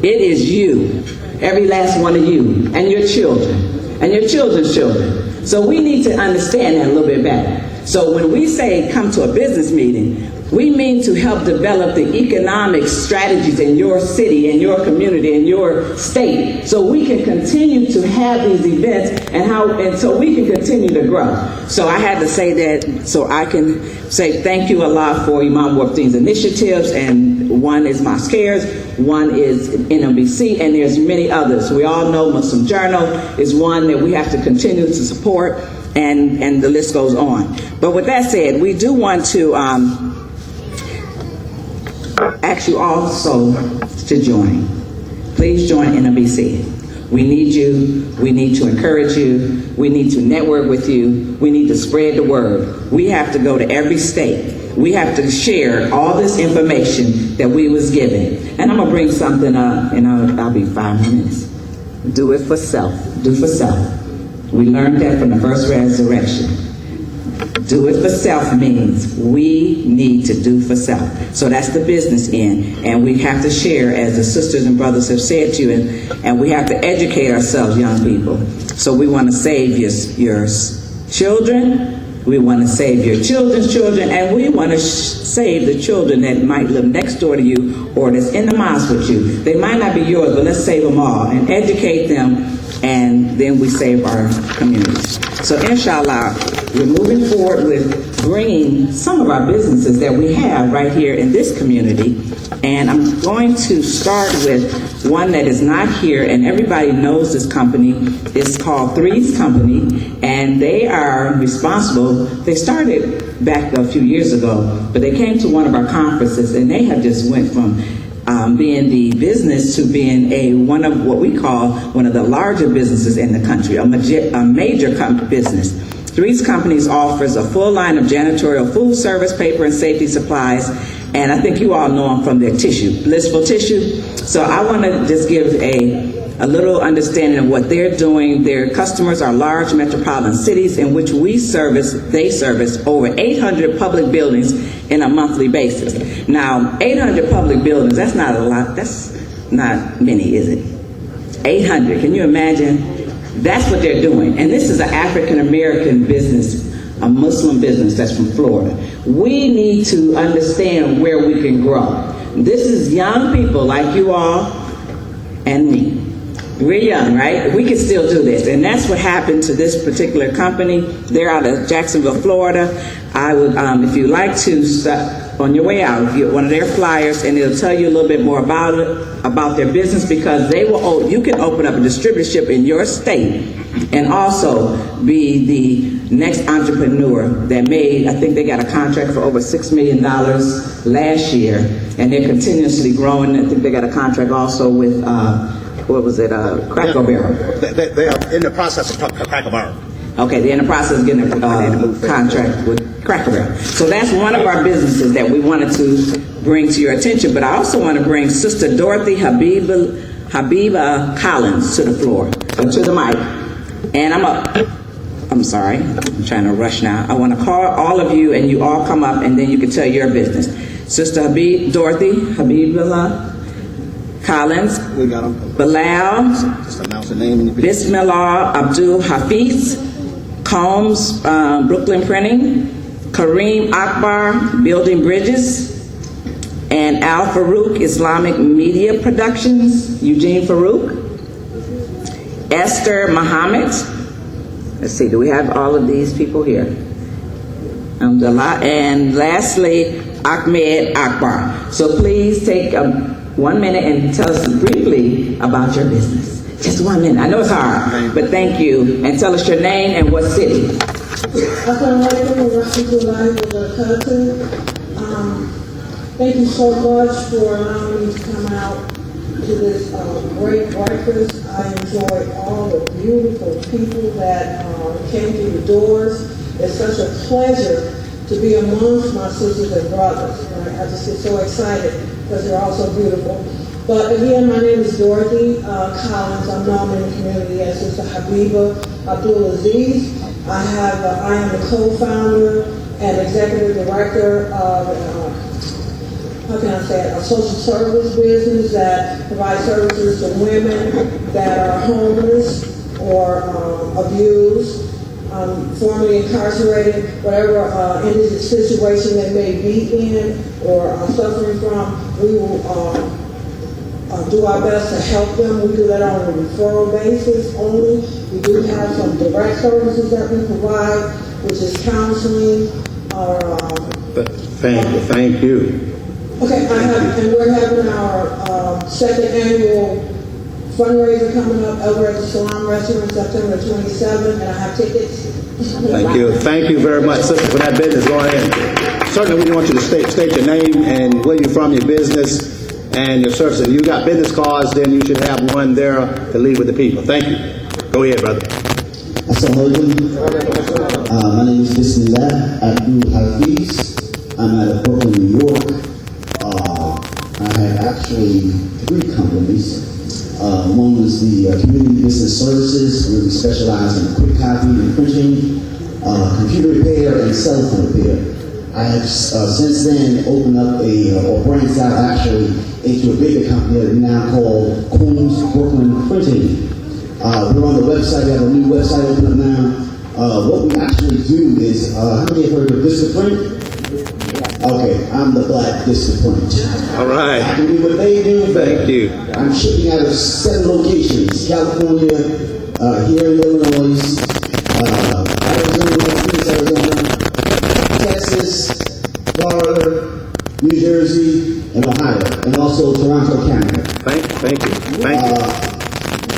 It is you. Every last one of you. And your children. And your children's children. So we need to understand that a little bit better. So when we say come to a business meeting, we mean to help develop the economic strategies in your city, in your community, in your state, so we can continue to have these events and so we can continue to grow. So I had to say that so I can say thank you a lot for Imam Deen's initiatives, and one is Mosque's, one is NMBC, and there's many others. We all know Muslim Journal is one that we have to continue to support, and the list goes on. But with that said, we do want to ask you also to join. Please join NMBC. We need you. We need to encourage you. We need to network with you. We need to spread the word. We have to go to every state. We have to share all this information that we was given. And I'm going to bring something up, and I'll be 5 minutes. Do it for self. Do for self. We learned that from the first resurrection. Do it for self means we need to do for self. So that's the business end. And we have to share, as the sisters and brothers have said to you, and we have to educate ourselves, young people. So we want to save your children, we want to save your children's children, and we want to save the children that might live next door to you or that's in the mosque with you. They might not be yours, but let's save them all and educate them, and then we save our communities. So inshallah, we're moving forward with bringing some of our businesses that we have right here in this community. And I'm going to start with one that is not here, and everybody knows this company. It's called Three's Company, and they are responsible. They started back a few years ago, but they came to one of our conferences, and they have just went from being the business to being one of what we call one of the larger businesses in the country, a major business. Three's Companies offers a full line of janitorial, food service, paper, and safety supplies, and I think you all know them from their tissue, blissful tissue. So I want to just give a little understanding of what they're doing. Their customers are large metropolitan cities in which they service over 800 public buildings in a monthly basis. Now, 800 public buildings, that's not a lot, that's not many, is it? 800, can you imagine? That's what they're doing. And this is an African-American business, a Muslim business that's from Florida. We need to understand where we can grow. This is young people like you all and me. We're young, right? We can still do this. And that's what happened to this particular company. They're out of Jacksonville, Florida. I would, if you like to, on your way out, get one of their flyers, and it'll tell you a little bit more about it, about their business, because you can open up a distributorship in your state and also be the next entrepreneur that I think they got a contract for over $6 million last year, and they're continuously growing. I think they got a contract also with, Cracker Barrel. They are in the process of Cracker Barrel. Okay, they're in the process of getting a contract with Cracker Barrel. So that's one of our businesses that we wanted to bring to your attention. But I also want to bring Sister Dorothy Habiba Collins to the floor, to the mic. And I'm sorry, I'm trying to rush now. I want to call all of you, and you all come up, and then you can tell your business. Sister Dorothy Habiba Collins, we got them. Bilal, Just announce the name. Bismillah Abdul Hafiz, Combs, Brooklyn Printing, Kareem Akbar, Building Bridges, and Al Farouk Islamic Media Productions, Eugene Farouk, Esther Mohammed. Let's see, do we have all of these people here? Alhamdulillah. And lastly, Ahmed Akbar. So please take 1 minute and tell us briefly about your business. Just 1 minute. I know it's hard, but thank you. And tell us your name and what city. Thank you so much for allowing me to come out to this great breakfast. I enjoyed all the beautiful people that came through the doors. It's such a pleasure to be amongst my sisters and brothers. Right? I just get so excited because they're all so beautiful. But again, my name is Dorothy Collins. I'm known in the community as Sister Habiba Abdul Aziz. I am the co-founder and executive director of a social service business that provides services to women that are homeless or abused, formerly incarcerated, whatever indigent situation they may be in or are suffering from. We will do our best to help them. We do that on a referral basis only. We do have some direct services that we provide, which is counseling or... Thank you. Okay, and we're having our second annual fundraiser coming up over at the Salam Restaurant September 27th, and I have tickets. Thank you very much, sister, for that business. Go ahead. Certainly, we want you to state your name and where you're from, your business, and your services. If you got business cards, then you should have one there to leave with the people. Thank you. Go ahead, brother. My name is Bismillah Abdul Hafiz. I'm out of Brooklyn, New York. I have actually 3 companies. One was the Community Business Services, where we specialize in quick copy and printing, computer repair, and cell phone repair. I have since then opened up or branched out actually into a bigger company that we now call Queens Brooklyn Printing. We're on the website. We have a new website open up now. What we actually do is, how many have heard of Vistaprint? Okay, I'm the black Vistaprint. All right. I can do what they do. Thank you. I'm shipping out of 7 locations: California, here in Illinois, Arizona, Texas, Florida, New Jersey, and Ohio, and also Toronto, Canada. Thank you.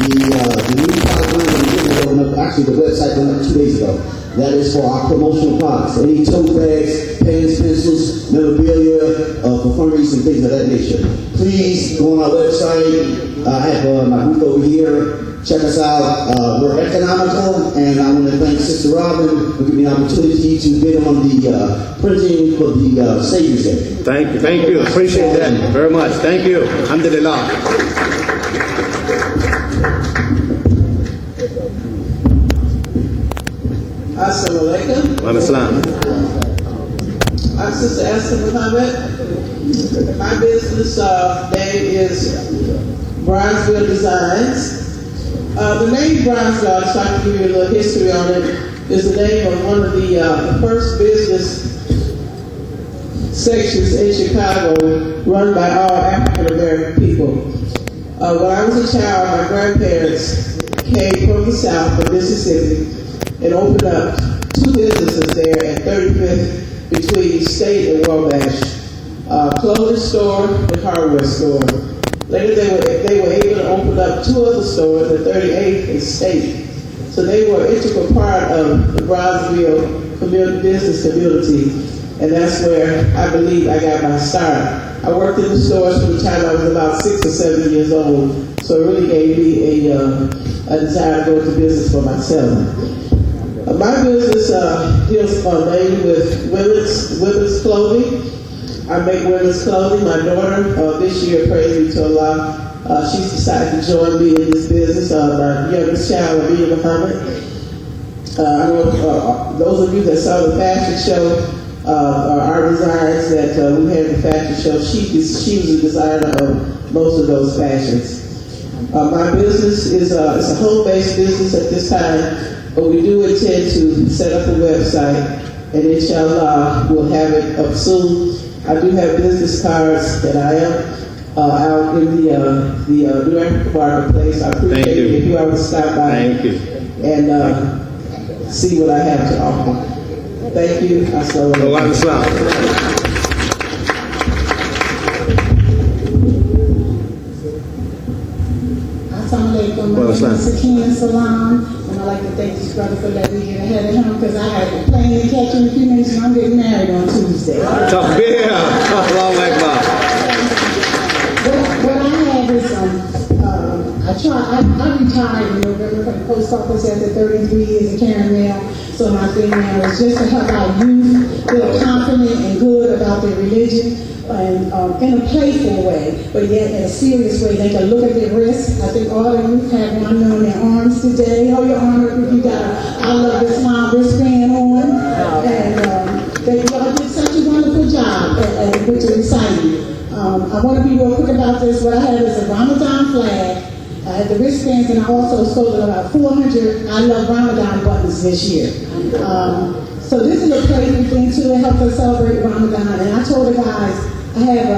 The new product line that we opened up, actually the website went up 2 days ago. That is for our promotional products. Any tote bags, pens, pencils, memorabilia, for fundraising, things of that nature. Please go on our website. I have my booth over here. Check us out. We're economical, and I want to thank Sister Robin for giving me the opportunity to bid on the printing for the Savior's Day. Thank you. Appreciate that very much. Thank you. Alhamdulillah. Assalamu alaikum. Wa alaikum. I'm Sister Esther Mohammed. My business name is Bronzeville Designs. The name Bronzeville, so I can give you a little history on it, is the name of one of the first business sections in Chicago run by all African American people. When I was a child, my grandparents came from the South, from Mississippi, and opened up 2 businesses there at 35th between State and Wabash. Clothing store and hardware store. Later they were able to open up 2 other stores at 38th and State. So they were an integral part of the Bronzeville business community, and that's where I believe I got my start. I worked in the stores from the time I was about 6 or 7 years old, so it really gave me a desire to go into business for myself. My business deals mainly with women's clothing. I make women's clothing. My daughter this year, praise be to Allah, she's decided to join me in this business. My youngest child, Amina Mohammed. I know those of you that saw the fashion show, our designs that we had in the fashion show, she was the designer of most of those fashions. My business is it's a home-based business at this time. But we do intend to set up a website, and inshallah, we'll have it up soon. I do have business cards that I am out in the New African marketplace. I appreciate it if you ever stop by and see what I have to offer. Thank you. Assalamu alaikum. My name is Sakina Salam, and I'd like to thank this brother for letting me get ahead of him because I had a plane to catch in a few minutes and I'm getting married on Tuesday. Tough beer. Allahu Akbar. What I have is, I retired in November from the post office after 33 years of carrying mail. So my thing now is just to help our youth feel confident and good about their religion. And in a playful way, but yet in a serious way. They can look at their wrists. I think all of you have one on their arms today. Hold your arm up if you got a I Love Islam wristband on. And they all did such a wonderful job at which is exciting. I want to be real quick about this. What I have is a Ramadan flag. I had the wristbands, and I also sold about 400 I Love Ramadan buttons this year. So this is a playful thing too. It helps us celebrate Ramadan. And I told the guys, I have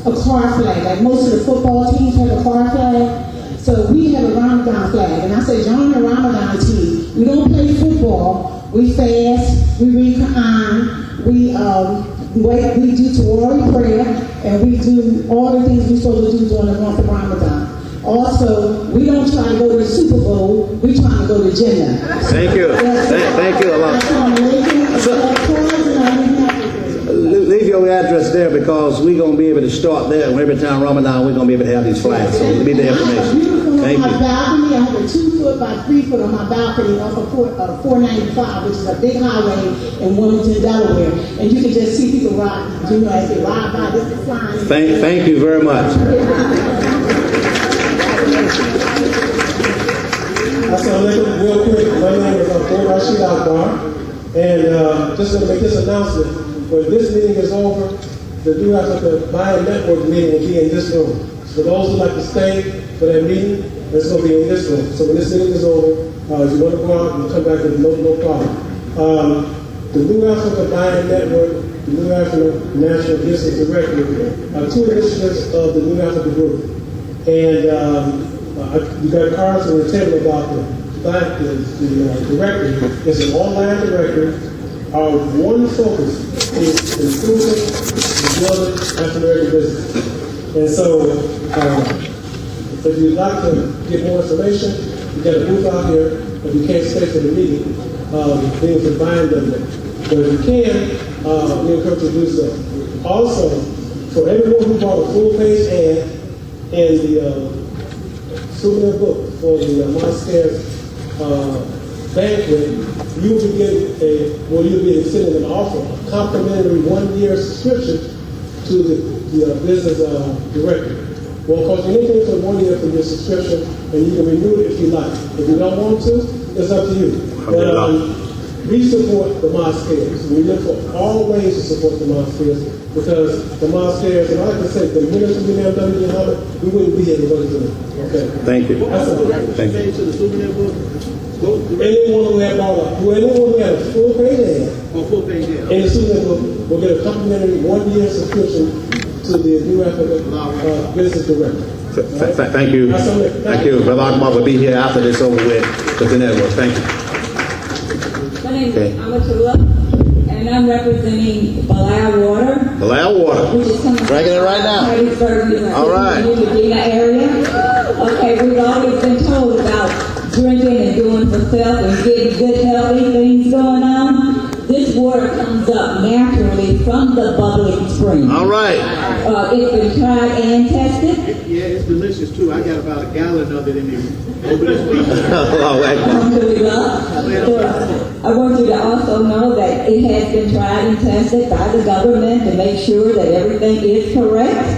a car flag. Like most of the football teams have a car flag. So we have a Ramadan flag. And I say, join the Ramadan team. We don't play football. We fast. We read Quran. We do Tawari prayer. And we do all the things we're supposed to do during the month of Ramadan. Also, we don't try to go to the Super Bowl. We try to go to Jannah. Thank you. Thank you a lot. Leave your address there because we're going to be able to start there. And every time Ramadan, we're going to be able to have these flags. So leave the information. Thank you. On my balcony, I have a 2 foot by 3 foot on my balcony off of 495, which is a big highway in Wilmington, Delaware. And you can just see people ride, as they ride by, this is flying. Thank you very much. Assalamualaikum. Real quick, my name is Rashid Akbar, and just going to make this announcement. When this meeting is over, the New Africa Buying Network meeting will be in this room. For those who like to stay for that meeting, it's going to be in this room. So when this meeting is over, if you want to go out, you come back with no problem. The New Africa Buying Network, the New Africa National Business Directory are 2 initiatives of the New Africa Group. And you got cards on the table about the fact that the directory is an online directory. Our one focus is improving the building African American business. And so, if you'd like to get more information, you got a booth out here. If you can't stay for the meeting, things are buying them there. But if you can, we encourage you to do so. Also, for everyone who bought a full-page ad in the souvenir book for the Mosque banquet, you'll be extending an offer, a complimentary 1-year subscription to the business directory. Won't cost you anything for 1 year for your subscription, and you can renew it if you like. If you don't want to, it's up to you. But we support the mosqueers. We look for all ways to support the mosqueers because the mosqueers, and I like to say, the minister of Imam Muhammad, we wouldn't be here what we're doing. Okay. Thank you. That's all. Thank you. To the souvenir book. Anyone who had a full page ad in the souvenir book will get a complimentary 1-year subscription to the New Africa Business Director. Right? Thank you. Thank you. Brother Akbar will be here after this over with the network. Thank you. My name is Amatullah, and I'm representing Balao Water. Balao Water. Which is coming Drinking it right now. All right. In the Deen area. Okay, we've always been told about drinking and doing for self and getting good healthy things going on. This water comes up naturally from the bubbling spring. All right. It's been tried and tested. Yeah, it's delicious too. I got about a gallon of it in there. I want you to also know that it has been tried and tested by the government to make sure that everything is correct.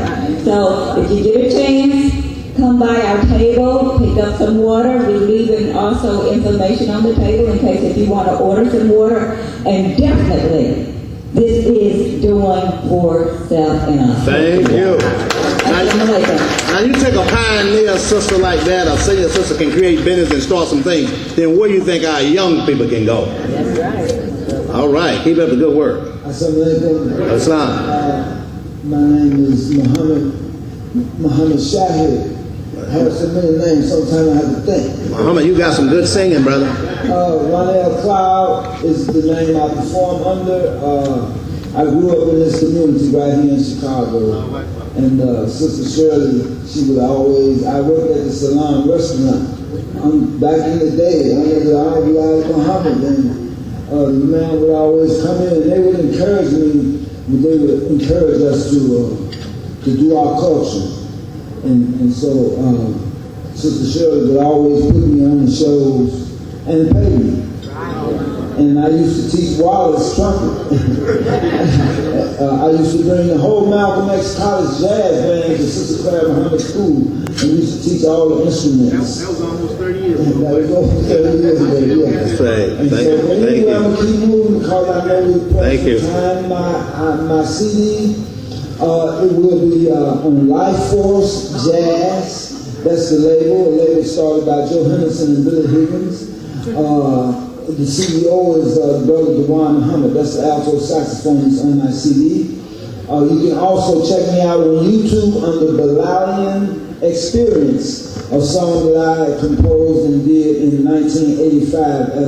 So if you get a chance, come by our table, pick up some water. We leave also information on the table in case if you want to order some water. And definitely, this is doing for self and us. Thank you. Now you take a pioneer sister like that, a senior sister can create business and start some things, then where do you think our young people can go? That's right. All right. Keep up the good work. Assalamualaikum. Islam. My name is Mohammed Shahid. I have so many names, sometimes I have to think. Muhammad, you got some good singing, brother. Ronell Cloud is the name I perform under. I grew up in this community right here in Chicago. And Sister Shirley, she would always, I worked at the Salon restaurant. Back in the day, under the Ayatollah Mohammed, and the man would always come in and they would encourage me, they would encourage us to do our culture. And so Sister Shirley would always put me on the shows and pay me. And I used to teach Wallace trumpet. I used to bring the whole Malcolm X College jazz band to Sister Claire Muhammad School and used to teach all the instruments. That was almost 30 years ago. That was almost 30 years ago, yeah. That's right. And thank you. Anyway, I'm going to keep moving because I know we're pressed for time. My CD, it will be on Life Force Jazz. That's the label. A label started by Joe Henderson and Billy Higgins. The CEO is Brother Dewan Muhammad. That's the alto saxophonist on my CD. You can also check me out on YouTube under Balalian Experience, a song that I composed and did in 1985 at a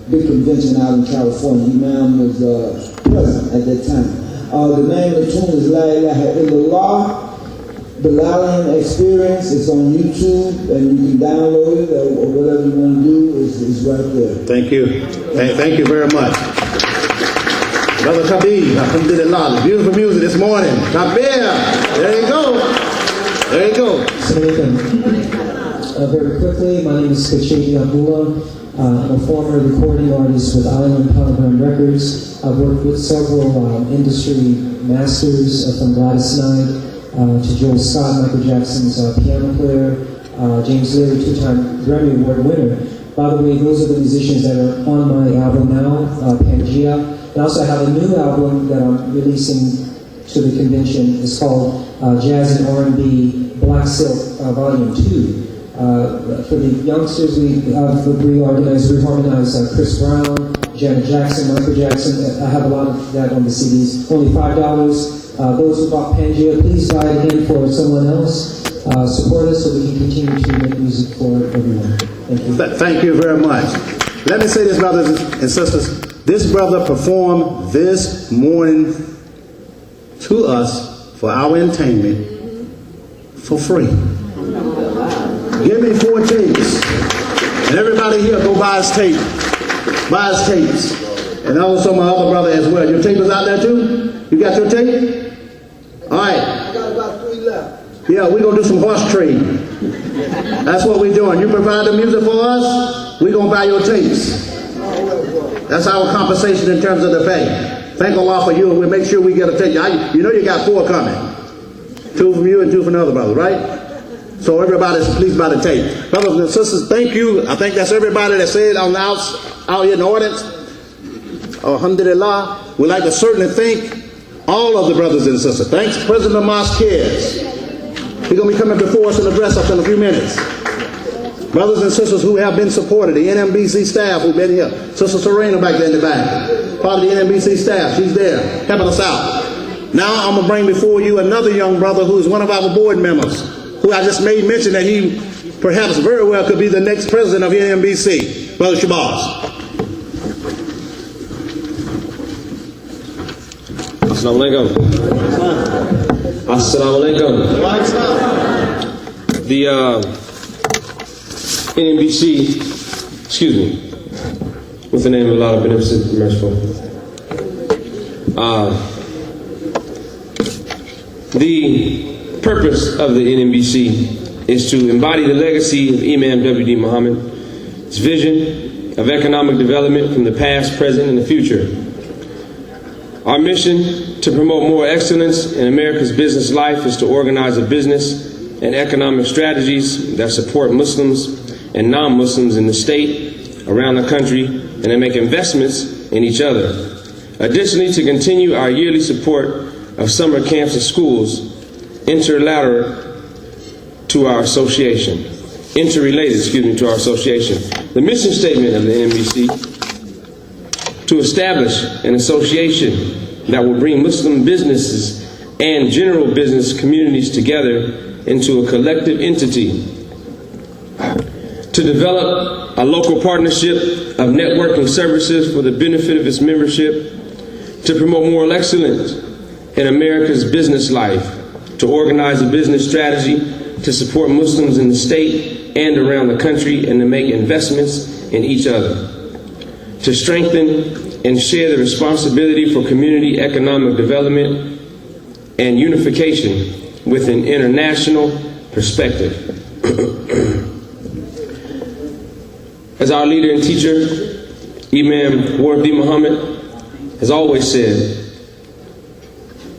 big convention out in California. Imam was present at that time. The name of the tune is La Ilaha Illallah. Balalian Experience is on YouTube, and you can download it or whatever you want to do is right there. Thank you. Thank you very much. Brother Kabir, alhamdulillah, beautiful music this morning. Kabir, there you go. There you go. Very quickly, my name is Kachedi Abdullah. I'm a former recording artist with Island Polygram Records. I've worked with several industry masters from Gladys Knight to Joel Scott, Michael Jackson's piano player, James Leary, two-time Grammy Award winner. By the way, those are the musicians that are on my album now, Pangea. And also I have a new album that I'm releasing to the convention. It's called Jazz and R&B Black Silk Volume 2. For the youngsters, we reorganized, reharmonized Chris Brown, Janet Jackson, Michael Jackson. I have a lot of that on the CDs. Only $5. Those who bought Pangea, please buy it again for someone else. Support us so we can continue to make music for everyone. Thank you. Thank you very much. Let me say this, brothers and sisters. This brother performed this morning to us for our entertainment for free. Give me 4 tapes. And everybody here, go buy his tape. Buy his tapes. And also my other brother as well. Your tape is out there too? You got your tape? All right. I got about 3 left. Yeah, we're going to do some horse trading. That's what we're doing. You provide the music for us, we're going to buy your tapes. That's our compensation in terms of the pay. Thank Allah for you, and we'll make sure we get a tape. You know you got 4 coming. 2 from you and 2 from the other brother, right? So everybody, please buy the tape. Brothers and sisters, thank you. I think that's everybody that said on the out here in the audience. Alhamdulillah. We'd like to certainly thank all of the brothers and sisters. Thanks, President of Mosque Cares. He's going to be coming before us and address us in a few minutes. Brothers and sisters who have been supported, the NMBC staff who've been here. Sister Serena back there in the back. Part of the NMBC staff, she's there, helping us out. Now I'm going to bring before you another young brother who is one of our board members, who I just made mention that he perhaps very well could be the next president of NMBC, Brother Shabazz. Assalamu alaikum. Assalamu alaikum. The NMBC, excuse me, with the name of Allah, beneficent and merciful. The purpose of the NMBC is to embody the legacy of Imam Deen Mohammed, his vision of economic development from the past, present, and the future. Our mission to promote more excellence in America's business life is to organize a business and economic strategies that support Muslims and non-Muslims in the state, around the country, and to make investments in each other. Additionally, to continue our yearly support of summer camps and schools, interrelated to our association. The mission statement of the NMBC: to establish an association that will bring Muslim businesses and general business communities together into a collective entity, to develop a local partnership of networking services for the benefit of its membership, to promote moral excellence in America's business life, to organize a business strategy to support Muslims in the state and around the country, and to make investments in each other, to strengthen and share the responsibility for community economic development and unification with an international perspective. As our leader and teacher, Imam Deen Mohammed, has always said,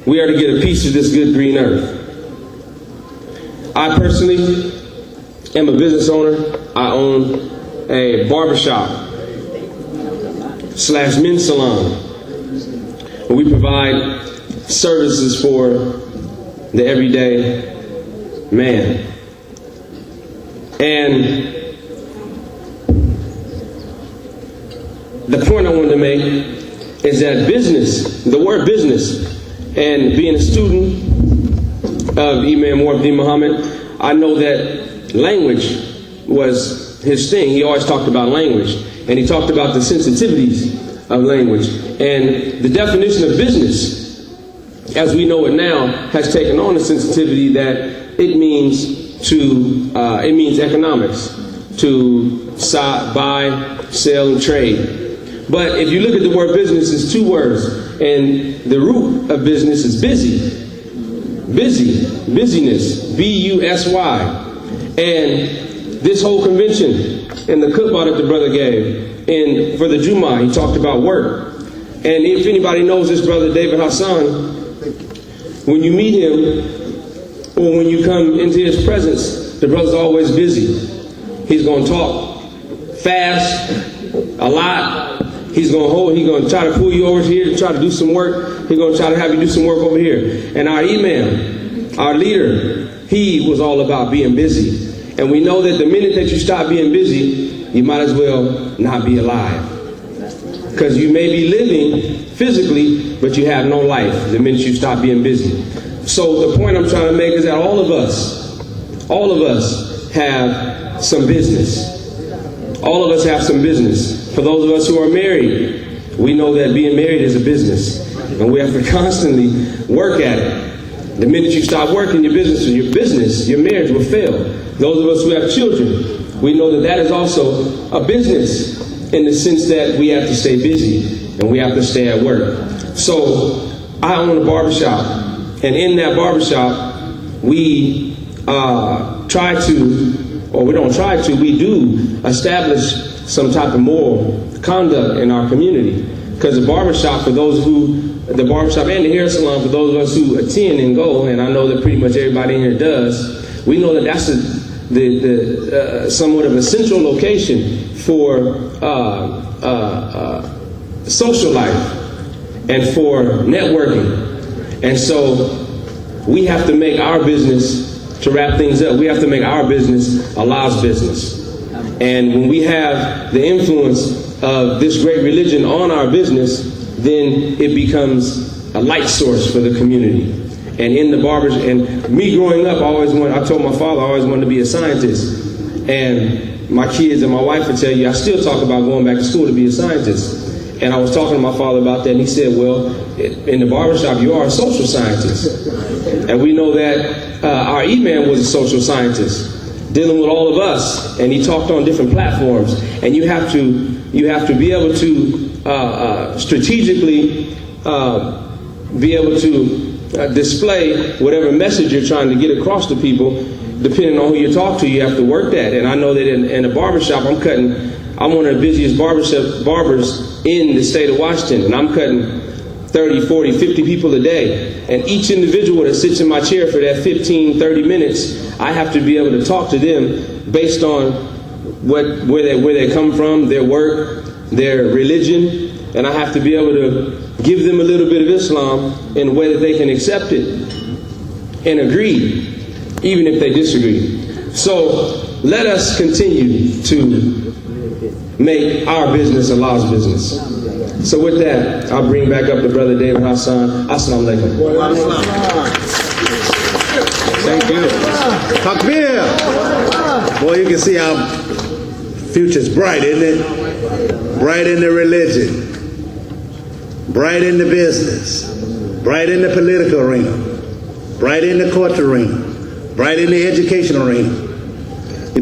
we are to get a piece of this good green earth. I personally am a business owner. I own a barbershop / men's salon. We provide services for the everyday man. And the point I wanted to make is that business, the word business, and being a student of Imam Deen Mohammed, I know that language was his thing. He always talked about language, and he talked about the sensitivities of language. And the definition of business, as we know it now, has taken on a sensitivity that it means economics, to buy, sell, and trade. But if you look at the word business, it's two words, and the root of business is busy. Busyness, B-U-S-Y. And this whole convention and the khutbah that the brother gave, and for the Jummah, he talked about work. And if anybody knows this brother, David Hassan, when you meet him or when you come into his presence, the brother's always busy. He's going to talk fast, a lot. He's going to try to pull you over here to try to do some work. He's going to try to have you do some work over here. And our Imam, our leader, he was all about being busy. And we know that the minute that you stop being busy, you might as well not be alive. Because you may be living physically, but you have no life the minute you stop being busy. So the point I'm trying to make is that all of us have some business. All of us have some business. For those of us who are married, we know that being married is a business, and we have to constantly work at it. The minute you stop working your business, your marriage will fail. Those of us who have children, we know that that is also a business in the sense that we have to stay busy and we have to stay at work. So I own a barbershop, and in that barbershop, we we do establish some type of moral conduct in our community. Because the barbershop and the hair salon, for those of us who attend and go, and I know that pretty much everybody in here does, we know that that's somewhat of a central location for social life and for networking. And so we have to make our business, to wrap things up, we have to make our business Allah's business. And when we have the influence of this great religion on our business, then it becomes a light source for the community. And in the barbers, and me growing up, I told my father I always wanted to be a scientist. And my kids and my wife would tell you, I still talk about going back to school to be a scientist. And I was talking to my father about that, and he said, well, in the barbershop, you are a social scientist. And we know that our Imam was a social scientist, dealing with all of us, and he talked on different platforms. And you have to be able to strategically be able to display whatever message you're trying to get across to people. Depending on who you talk to, you have to work that. And I know that in a barbershop, I'm one of the busiest barbers in the state of Washington, and I'm cutting 30, 40, 50 people a day. And each individual that sits in my chair for that 15, 30 minutes, I have to be able to talk to them based on where they come from, their work, their religion, and I have to be able to give them a little bit of Islam in a way that they can accept it and agree, even if they disagree. So let us continue to make our business Allah's business. So with that, I'll bring back up the brother David Hassan. Assalamu alaikum. Thank you. Takbir. Boy, you can see how future's bright, isn't it? Bright in the religion, bright in the business, bright in the political arena, bright in the court arena, bright in the education arena,